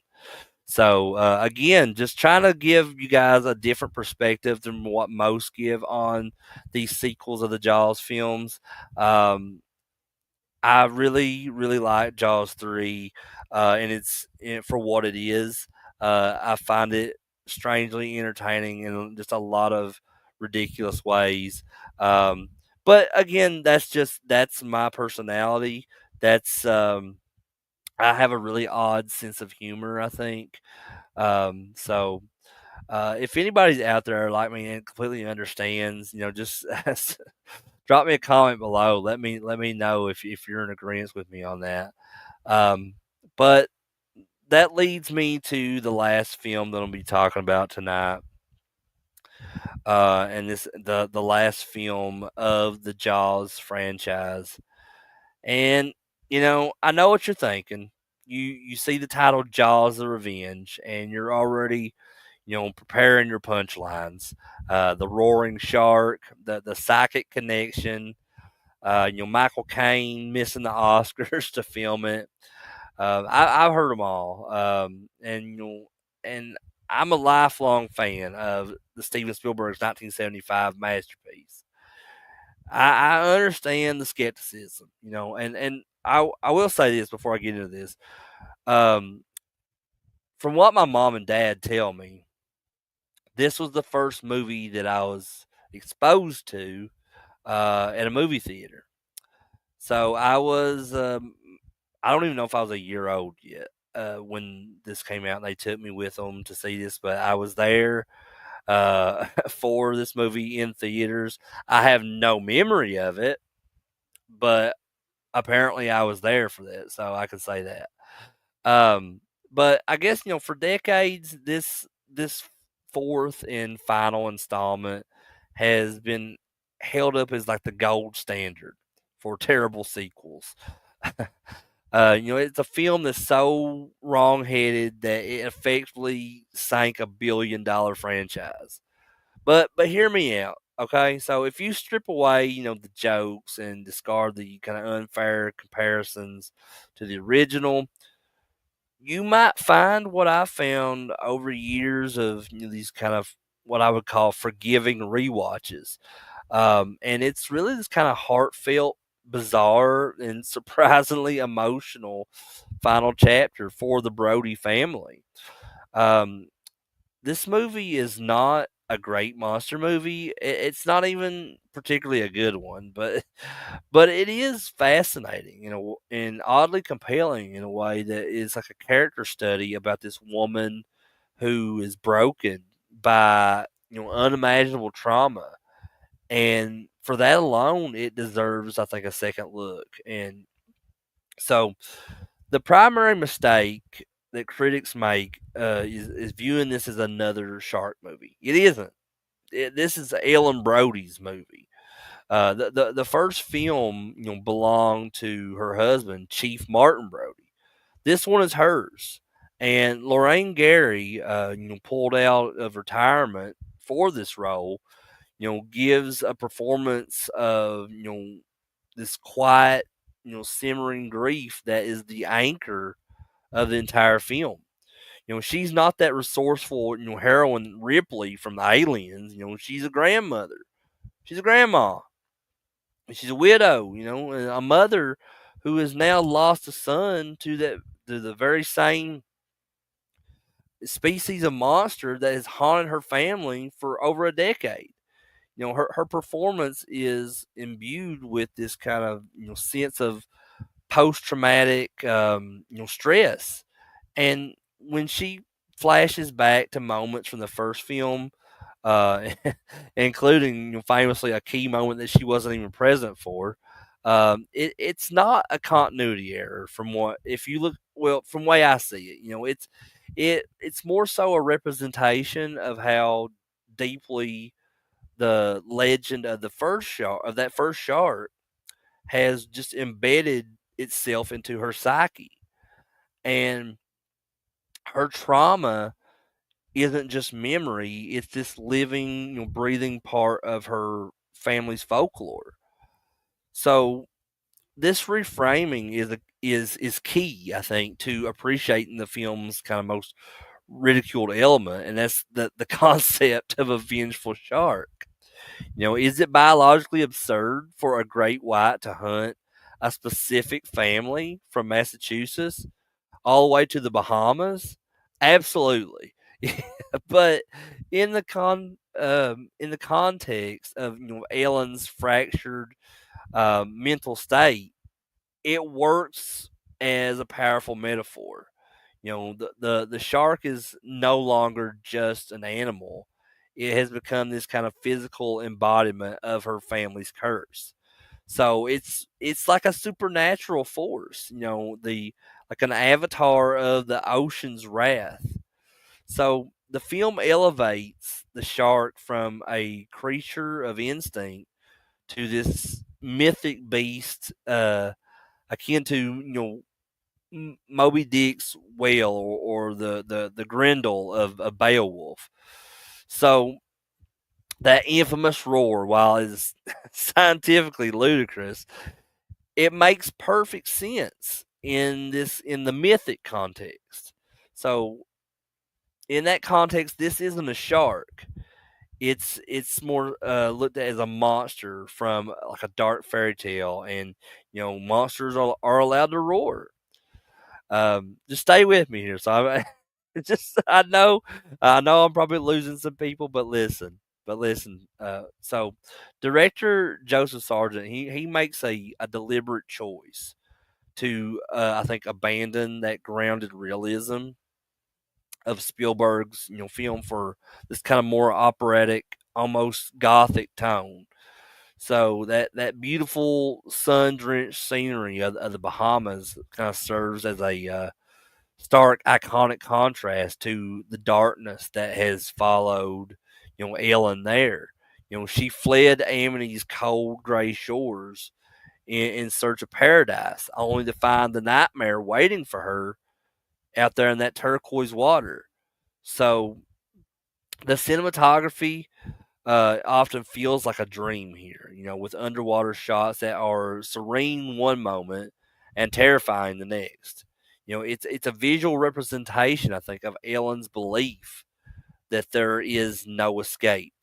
So again, just trying to give you guys a different perspective than what most give on these sequels of the Jaws films. Um, I really, really like Jaws 3, and for what it is. I find it strangely entertaining in just a lot of ridiculous ways. Um, but again, that's my personality. That's I have a really odd sense of humor, I think. So if anybody's out there like me and completely understands, just drop me a comment below. Let me know if you're in agreement with me on that. Um, but that leads me to the last film that I'll be talking about tonight. And this the last film of the Jaws franchise. And I know what you're thinking. You see the title Jaws: The Revenge, and you're already preparing your punchlines. The roaring shark, the psychic connection. Michael Caine missing the Oscars to film it. I've heard them all, and I'm a lifelong fan of the Steven Spielberg's 1975 masterpiece. I understand the skepticism, and I will say this before I get into this. Um, from what my mom and dad tell me, this was the first movie that I was exposed to at a movie theater. So I don't even know if I was a year old yet when this came out. And they took me with them to see this, but I was there for this movie in theaters. I have no memory of it, but apparently I was there for that, so I can say that. Um, but I guess for decades, this fourth and final installment has been held up as like the gold standard for terrible sequels. It's a film that's so wrong-headed that it effectively sank $1 billion franchise. But hear me out, okay? So if you strip away, the jokes and discard the kind of unfair comparisons to the original, you might find what I found over years of these kind of what I would call forgiving rewatches. And it's really this kind of heartfelt, bizarre, and surprisingly emotional final chapter for the Brody family. Um, this movie is not a great monster movie. It's not even particularly a good one, but it is fascinating, and oddly compelling in a way that is like a character study about this woman who is broken by unimaginable trauma, and for that alone, it deserves, I think, a second look. And so, the primary mistake that critics make is viewing this as another shark movie. It isn't. This is Ellen Brody's movie. The first film, belonged to her husband, Chief Martin Brody. This one is hers, and Lorraine Gary, pulled out of retirement for this role. Gives a performance of this quiet, simmering grief that is the anchor of the entire film. She's not that resourceful, heroine Ripley from the Aliens. She's a grandmother. She's a grandma. She's a widow, and a mother who has now lost a son to the very same species of monster that has haunted her family for over a decade. Her performance is imbued with this kind of sense of post traumatic stress, and when she flashes back to moments from the first film, uh, including famously a key moment that she wasn't even present for. It's not a continuity error from what if you look well from the way I see it. It's more so a representation of how deeply the legend of the first shark of that first shark has just embedded itself into her psyche, and her trauma isn't just memory, it's this living, breathing part of her family's folklore. So this reframing is key, I think, to appreciating the film's kind of most ridiculed element, and that's the concept of a vengeful shark. Is it biologically absurd for a great white to hunt a specific family from Massachusetts all the way to the Bahamas? Absolutely. But in the context of Ellen's fractured mental state, it works as a powerful metaphor. The shark is no longer just an animal; it has become this kind of physical embodiment of her family's curse. So it's like a supernatural force, the like an avatar of the ocean's wrath. So the film elevates the shark from a creature of instinct to this mythic beast, akin to Moby Dick's whale, or the Grendel of Beowulf. So that infamous roar, while it's scientifically ludicrous, it makes perfect sense in the mythic context. So in that context, this isn't a shark. It's more looked at as a monster from like a dark fairy tale, and monsters are allowed to roar. Just stay with me here. So I know I'm probably losing some people, but listen. So director Joseph Sargent, he makes a deliberate choice to I think abandon that grounded realism of Spielberg's film for this kind of more operatic, almost gothic tone. So that beautiful sun drenched scenery of the Bahamas kind of serves as a stark, iconic contrast to the darkness that has followed, Ellen there. She fled Amity's cold gray shores in search of paradise, only to find the nightmare waiting for her out there in that turquoise water. So the cinematography often feels like a dream here, with underwater shots that are serene one moment and terrifying the next. It's a visual representation, I think, of Ellen's belief that there is no escape.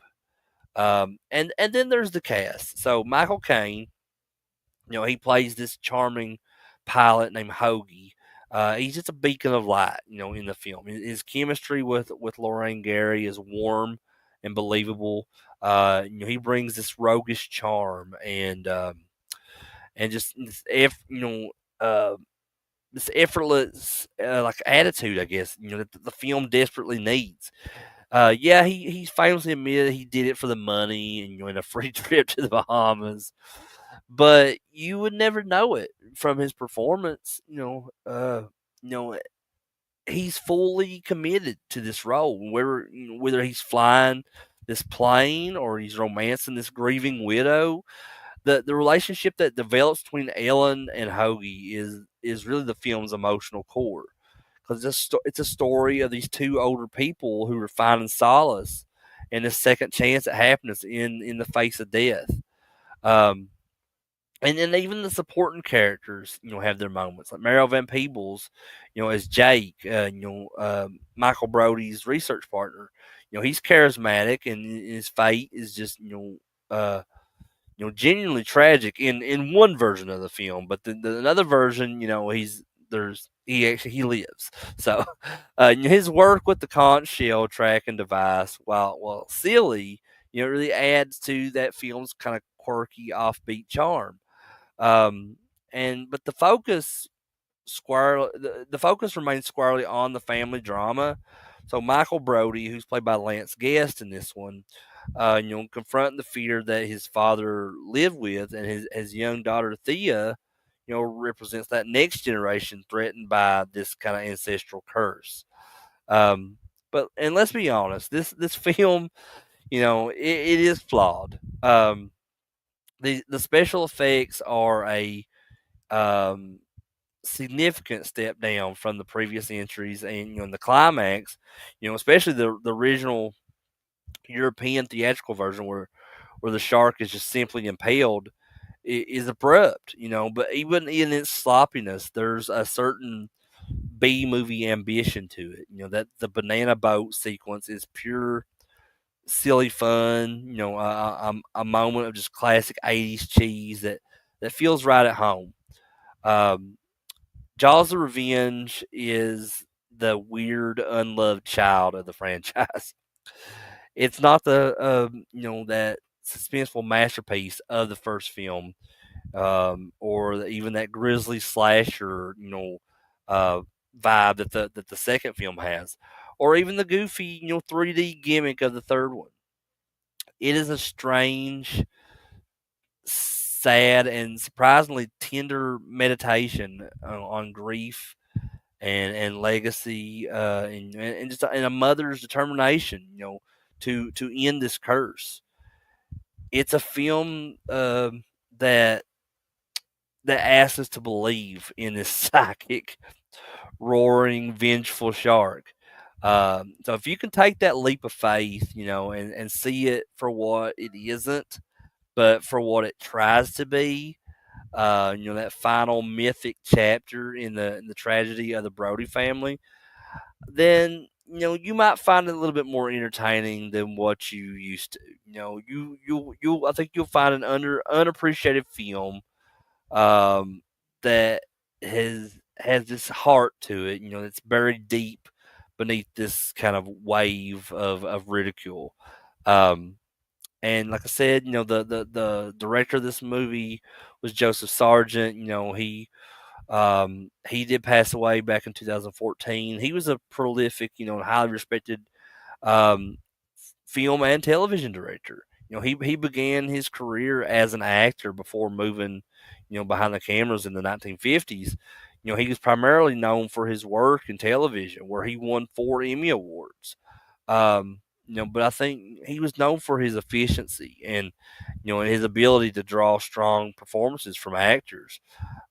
And then there's the cast. So Michael Caine, he plays this charming pilot named Hoagie. He's just a beacon of light, in the film. His chemistry with Lorraine Gary is warm and believable. He brings this roguish charm and just uh, this effortless like attitude, I guess, that the film desperately needs. Yeah, he famously admitted he did it for the money and in a free trip to the Bahamas, but you would never know it from his performance. You know, he's fully committed to this role, whether he's flying this plane or he's romancing this grieving widow. The relationship that develops between Ellen and Hoagie is really the film's emotional core, because it's a story of these two older people who are finding solace and a second chance at happiness in the face of death. Um, and then even the supporting characters, have their moments. Like Meryl Van Peebles, as Jake, Michael Brody's research partner. He's charismatic, and his fate is just, genuinely tragic in one version of the film, but the another version, he lives. So, his work with the conch shell tracking device, while silly, it really adds to that film's kind of quirky, offbeat charm. Um, and but the focus remains squarely on the family drama. So Michael Brody, who's played by Lance Guest in this one, confronting the fear that his father lived with, and his young daughter Thea, represents that next generation threatened by this kind of ancestral curse. Um, and let's be honest, this film, it is flawed. The special effects are a um, significant step down from the previous entries, and in the climax, especially the original European theatrical version where the shark is just simply impaled, is abrupt. But even in its sloppiness, there's a certain B movie ambition to it. That the banana boat sequence is pure silly fun. A moment of just classic '80s cheese that feels right at home. Um, Jaws of Revenge is the weird, unloved child of the franchise. It's not the that suspenseful masterpiece of the first film, or even that grisly slasher uh, vibe that the second film has, or even the goofy 3D gimmick of the third one. It is a strange, sad, and surprisingly tender meditation on grief and legacy, and just and a mother's determination, to end this curse. It's a film that that asks us to believe in this psychic, roaring, vengeful shark. So if you can take that leap of faith, and see it for what it isn't, but for what it tries to be, that final mythic chapter in the tragedy of the Brody family, then you might find it a little bit more entertaining than what you used to. I think you'll find an unappreciated film, that has this heart to it. It's buried deep beneath this kind of wave of ridicule. Um, and like I said, the director of this movie was Joseph Sargent. He did pass away back in 2014. He was a prolific, highly respected um, film and television director. He began his career as an actor before moving, behind the cameras in the 1950s. He was primarily known for his work in television, where he won 4 Emmy Awards. But I think he was known for his efficiency and his ability to draw strong performances from actors.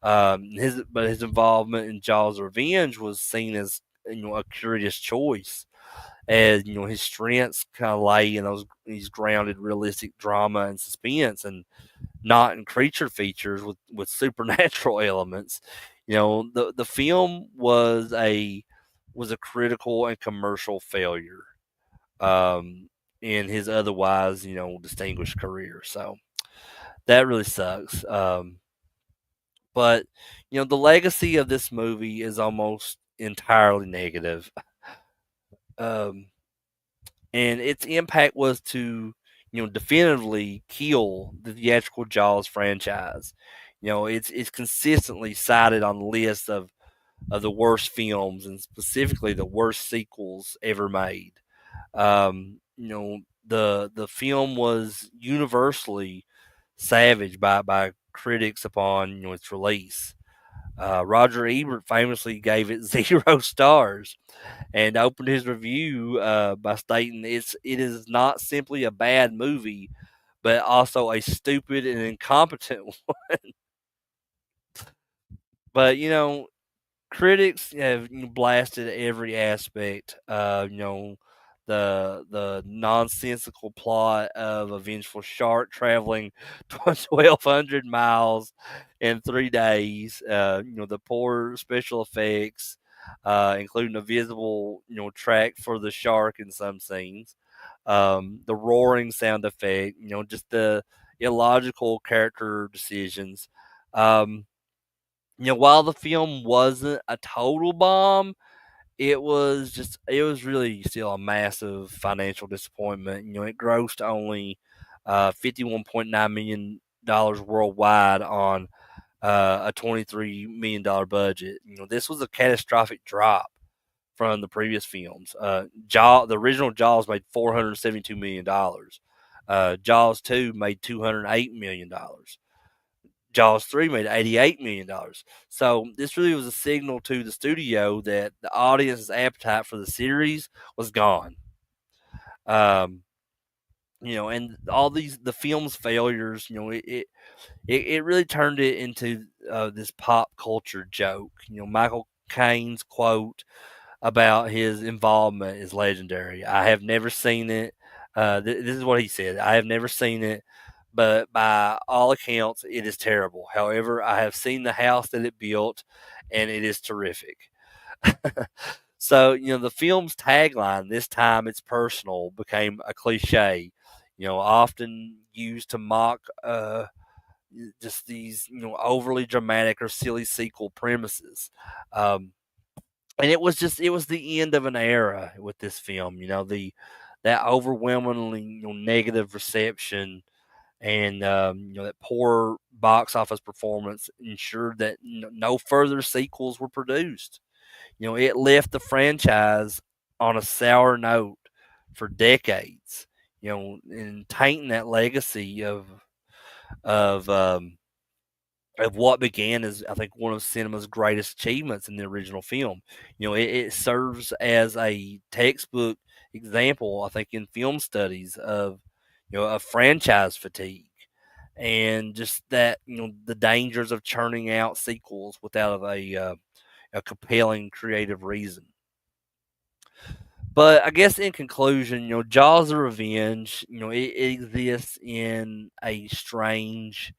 His involvement in Jaws' Revenge was seen as a curious choice, as his strengths kind of lay in these grounded, realistic drama and suspense, and not in creature features with supernatural elements. The film was a critical and commercial failure, in his otherwise distinguished career. So that really sucks. But the legacy of this movie is almost entirely negative. Um, and its impact was to definitively kill the theatrical Jaws franchise. It's consistently cited on the list of the worst films, and specifically the worst sequels ever made. The film was universally savaged by critics upon its release. Roger Ebert famously gave it 0 stars, and opened his review by stating it is not simply a bad movie, but also a stupid and incompetent one. But critics have blasted every aspect. The nonsensical plot of a vengeful shark traveling 1,200 miles in 3 days. The poor special effects, including a visible track for the shark in some scenes. The roaring sound effect. Just the illogical character decisions. Um, while the film wasn't a total bomb, it was really still a massive financial disappointment. It grossed only $51.9 million worldwide on a $23 million budget. This was a catastrophic drop from the previous films. The original Jaws made $472 million. Jaws 2 made $208 million. Jaws 3 made $88 million. So this really was a signal to the studio that the audience's appetite for the series was gone. Um, and all the film's failures, it really turned it into this pop culture joke. Michael Caine's quote about his involvement is legendary. I have never seen it. This is what he said. I have never seen it, but by all accounts, it is terrible. However, I have seen the house that it built, and it is terrific. So, the film's tagline, "This time it's personal," became a cliche, often used to mock just these, overly dramatic or silly sequel premises. Um, and it was the end of an era with this film. That overwhelmingly negative reception, and that poor box office performance ensured that no further sequels were produced. It left the franchise on a sour note for decades. And tainting that legacy of of what began as, I think, one of cinema's greatest achievements in the original film. It serves as a textbook example, I think, in film studies of franchise fatigue. and just that the dangers of churning out sequels without a compelling creative reason. But I guess in conclusion, Jaws of Revenge, it exists in a strange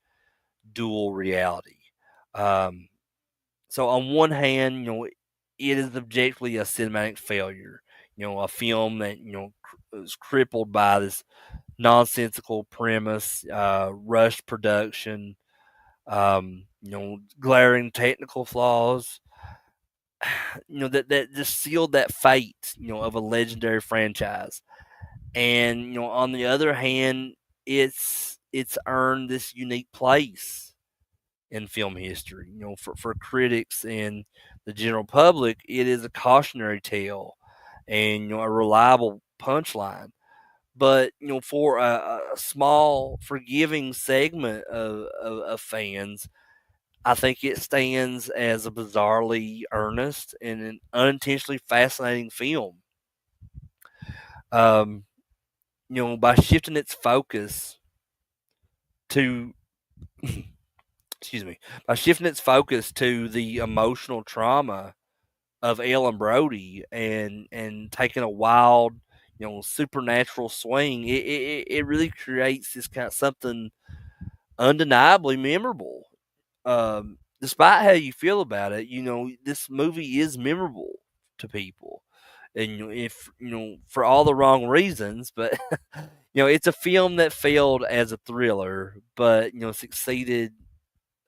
dual reality. Um, so on one hand, it is objectively a cinematic failure. A film that is crippled by this nonsensical premise, rushed production, glaring technical flaws, that just sealed that fate, of a legendary franchise. And on the other hand, it's earned this unique place in film history. For critics and the general public, it is a cautionary tale and a reliable punchline. But for a small, forgiving segment of fans, I think it stands as a bizarrely earnest and an unintentionally fascinating film. Um, by shifting its focus to excuse me, by shifting its focus to the emotional trauma of Ellen Brody and taking a wild, supernatural swing, it really creates this kind of something undeniably memorable. Despite how you feel about it, this movie is memorable to people, and if for all the wrong reasons, but it's a film that failed as a thriller, but succeeded,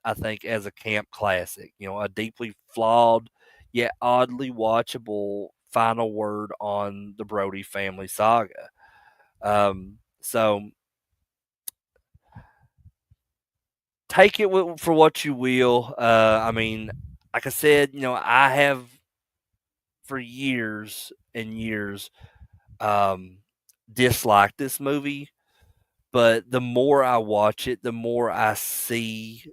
I think, as a camp classic. A deeply flawed yet oddly watchable final word on the Brody family saga. So take it for what you will. I mean, like I said, I have for years and years um, disliked this movie, but the more I watch it, the more I see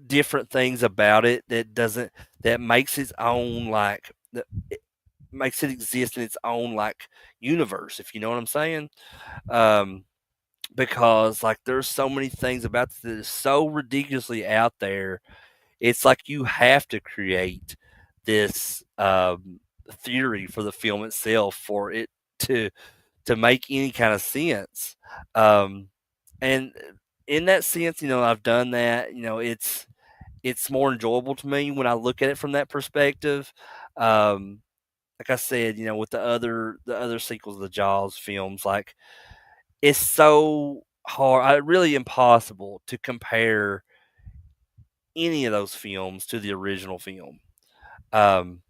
different things about it that makes its own that makes it exist in its own universe, if you know what I'm saying. Um, because there's so many things about this that is so ridiculously out there. It's like you have to create this theory for the film itself for it to make any kind of sense. Um, and in that sense, I've done that. It's more enjoyable to me when I look at it from that perspective. Um, like I said, with the other sequels of the Jaws films, it's so hard, really impossible to compare any of those films to the original film. Um,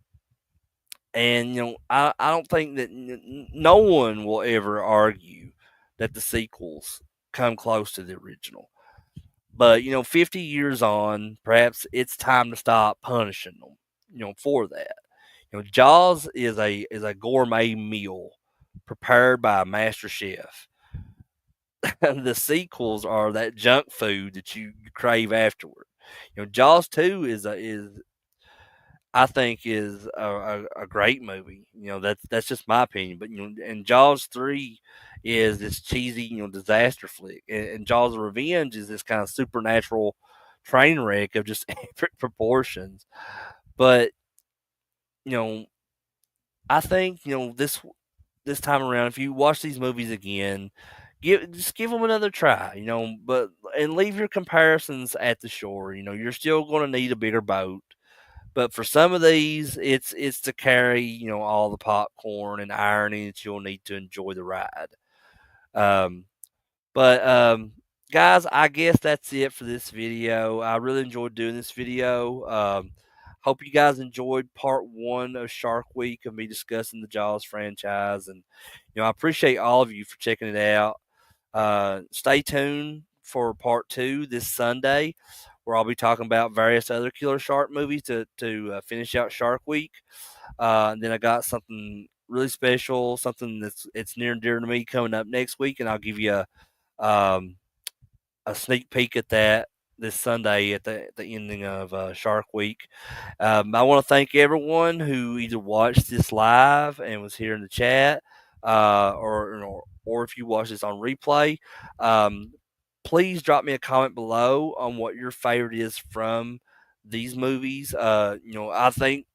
and I don't think that no one will ever argue that the sequels come close to the original. But 50 years on, perhaps it's time to stop punishing them, for that. Jaws is a gourmet meal prepared by a master chef. The sequels are that junk food that you crave afterward. Jaws 2 is I think is a great movie. That's just my opinion. But and Jaws 3 is this cheesy disaster flick, and Jaws of Revenge is this kind of supernatural train wreck of just epic proportions. But you know, I think this time around, if you watch these movies again, give them another try. But and leave your comparisons at the shore. You're still going to need a bigger boat. But for some of these, it's to carry all the popcorn and irony that you'll need to enjoy the ride. Um, but guys, I guess that's it for this video. I really enjoyed doing this video. Hope you guys enjoyed part one of Shark Week of me discussing the Jaws franchise, and I appreciate all of you for checking it out. Stay tuned for part two this Sunday, where I'll be talking about various other killer shark movies to finish out Shark Week. And then I got something really special, something it's near and dear to me coming up next week, and I'll give you um, a sneak peek at that this Sunday at the ending of Shark Week. I want to thank everyone who either watched this live and was here in the chat, or or if you watch this on replay, um, please drop me a comment below on what your favorite is from these movies. I think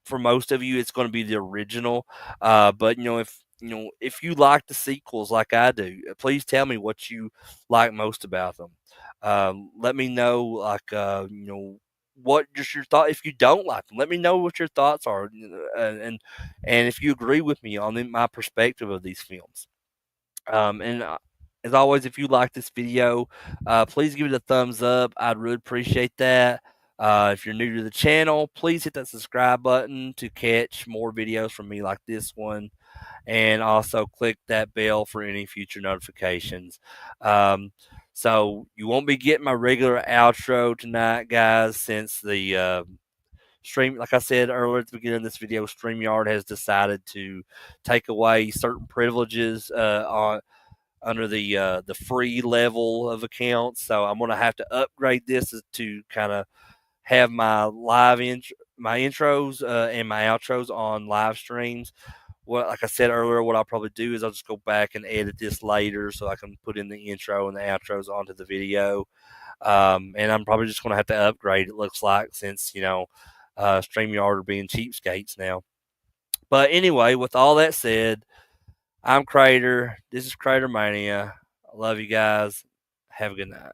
for most of you, it's going to be the original. But if you like the sequels like I do, please tell me what you like most about them. Let me know, what just your thought. If you don't like them, let me know what your thoughts are, and if you agree with me on my perspective of these films. And as always, if you like this video, please give it a thumbs up. I'd really appreciate that. If you're new to the channel, please hit that subscribe button to catch more videos from me like this one. And also click that bell for any future notifications. Um, so you won't be getting my regular outro tonight, guys, since the stream, like I said earlier at the beginning of this video, StreamYard has decided to take away certain privileges on under the free level of accounts. So I'm gonna have to upgrade this to kind of have my intros and my outros on live streams. Like I said earlier, what I'll probably do is I'll just go back and edit this later so I can put in the intro and the outros onto the video. And I'm probably just gonna have to upgrade. It looks like, since StreamYard are being cheapskates now. But anyway, with all that said, I'm Crater. This is CraterMania. I love you guys. Have a good night.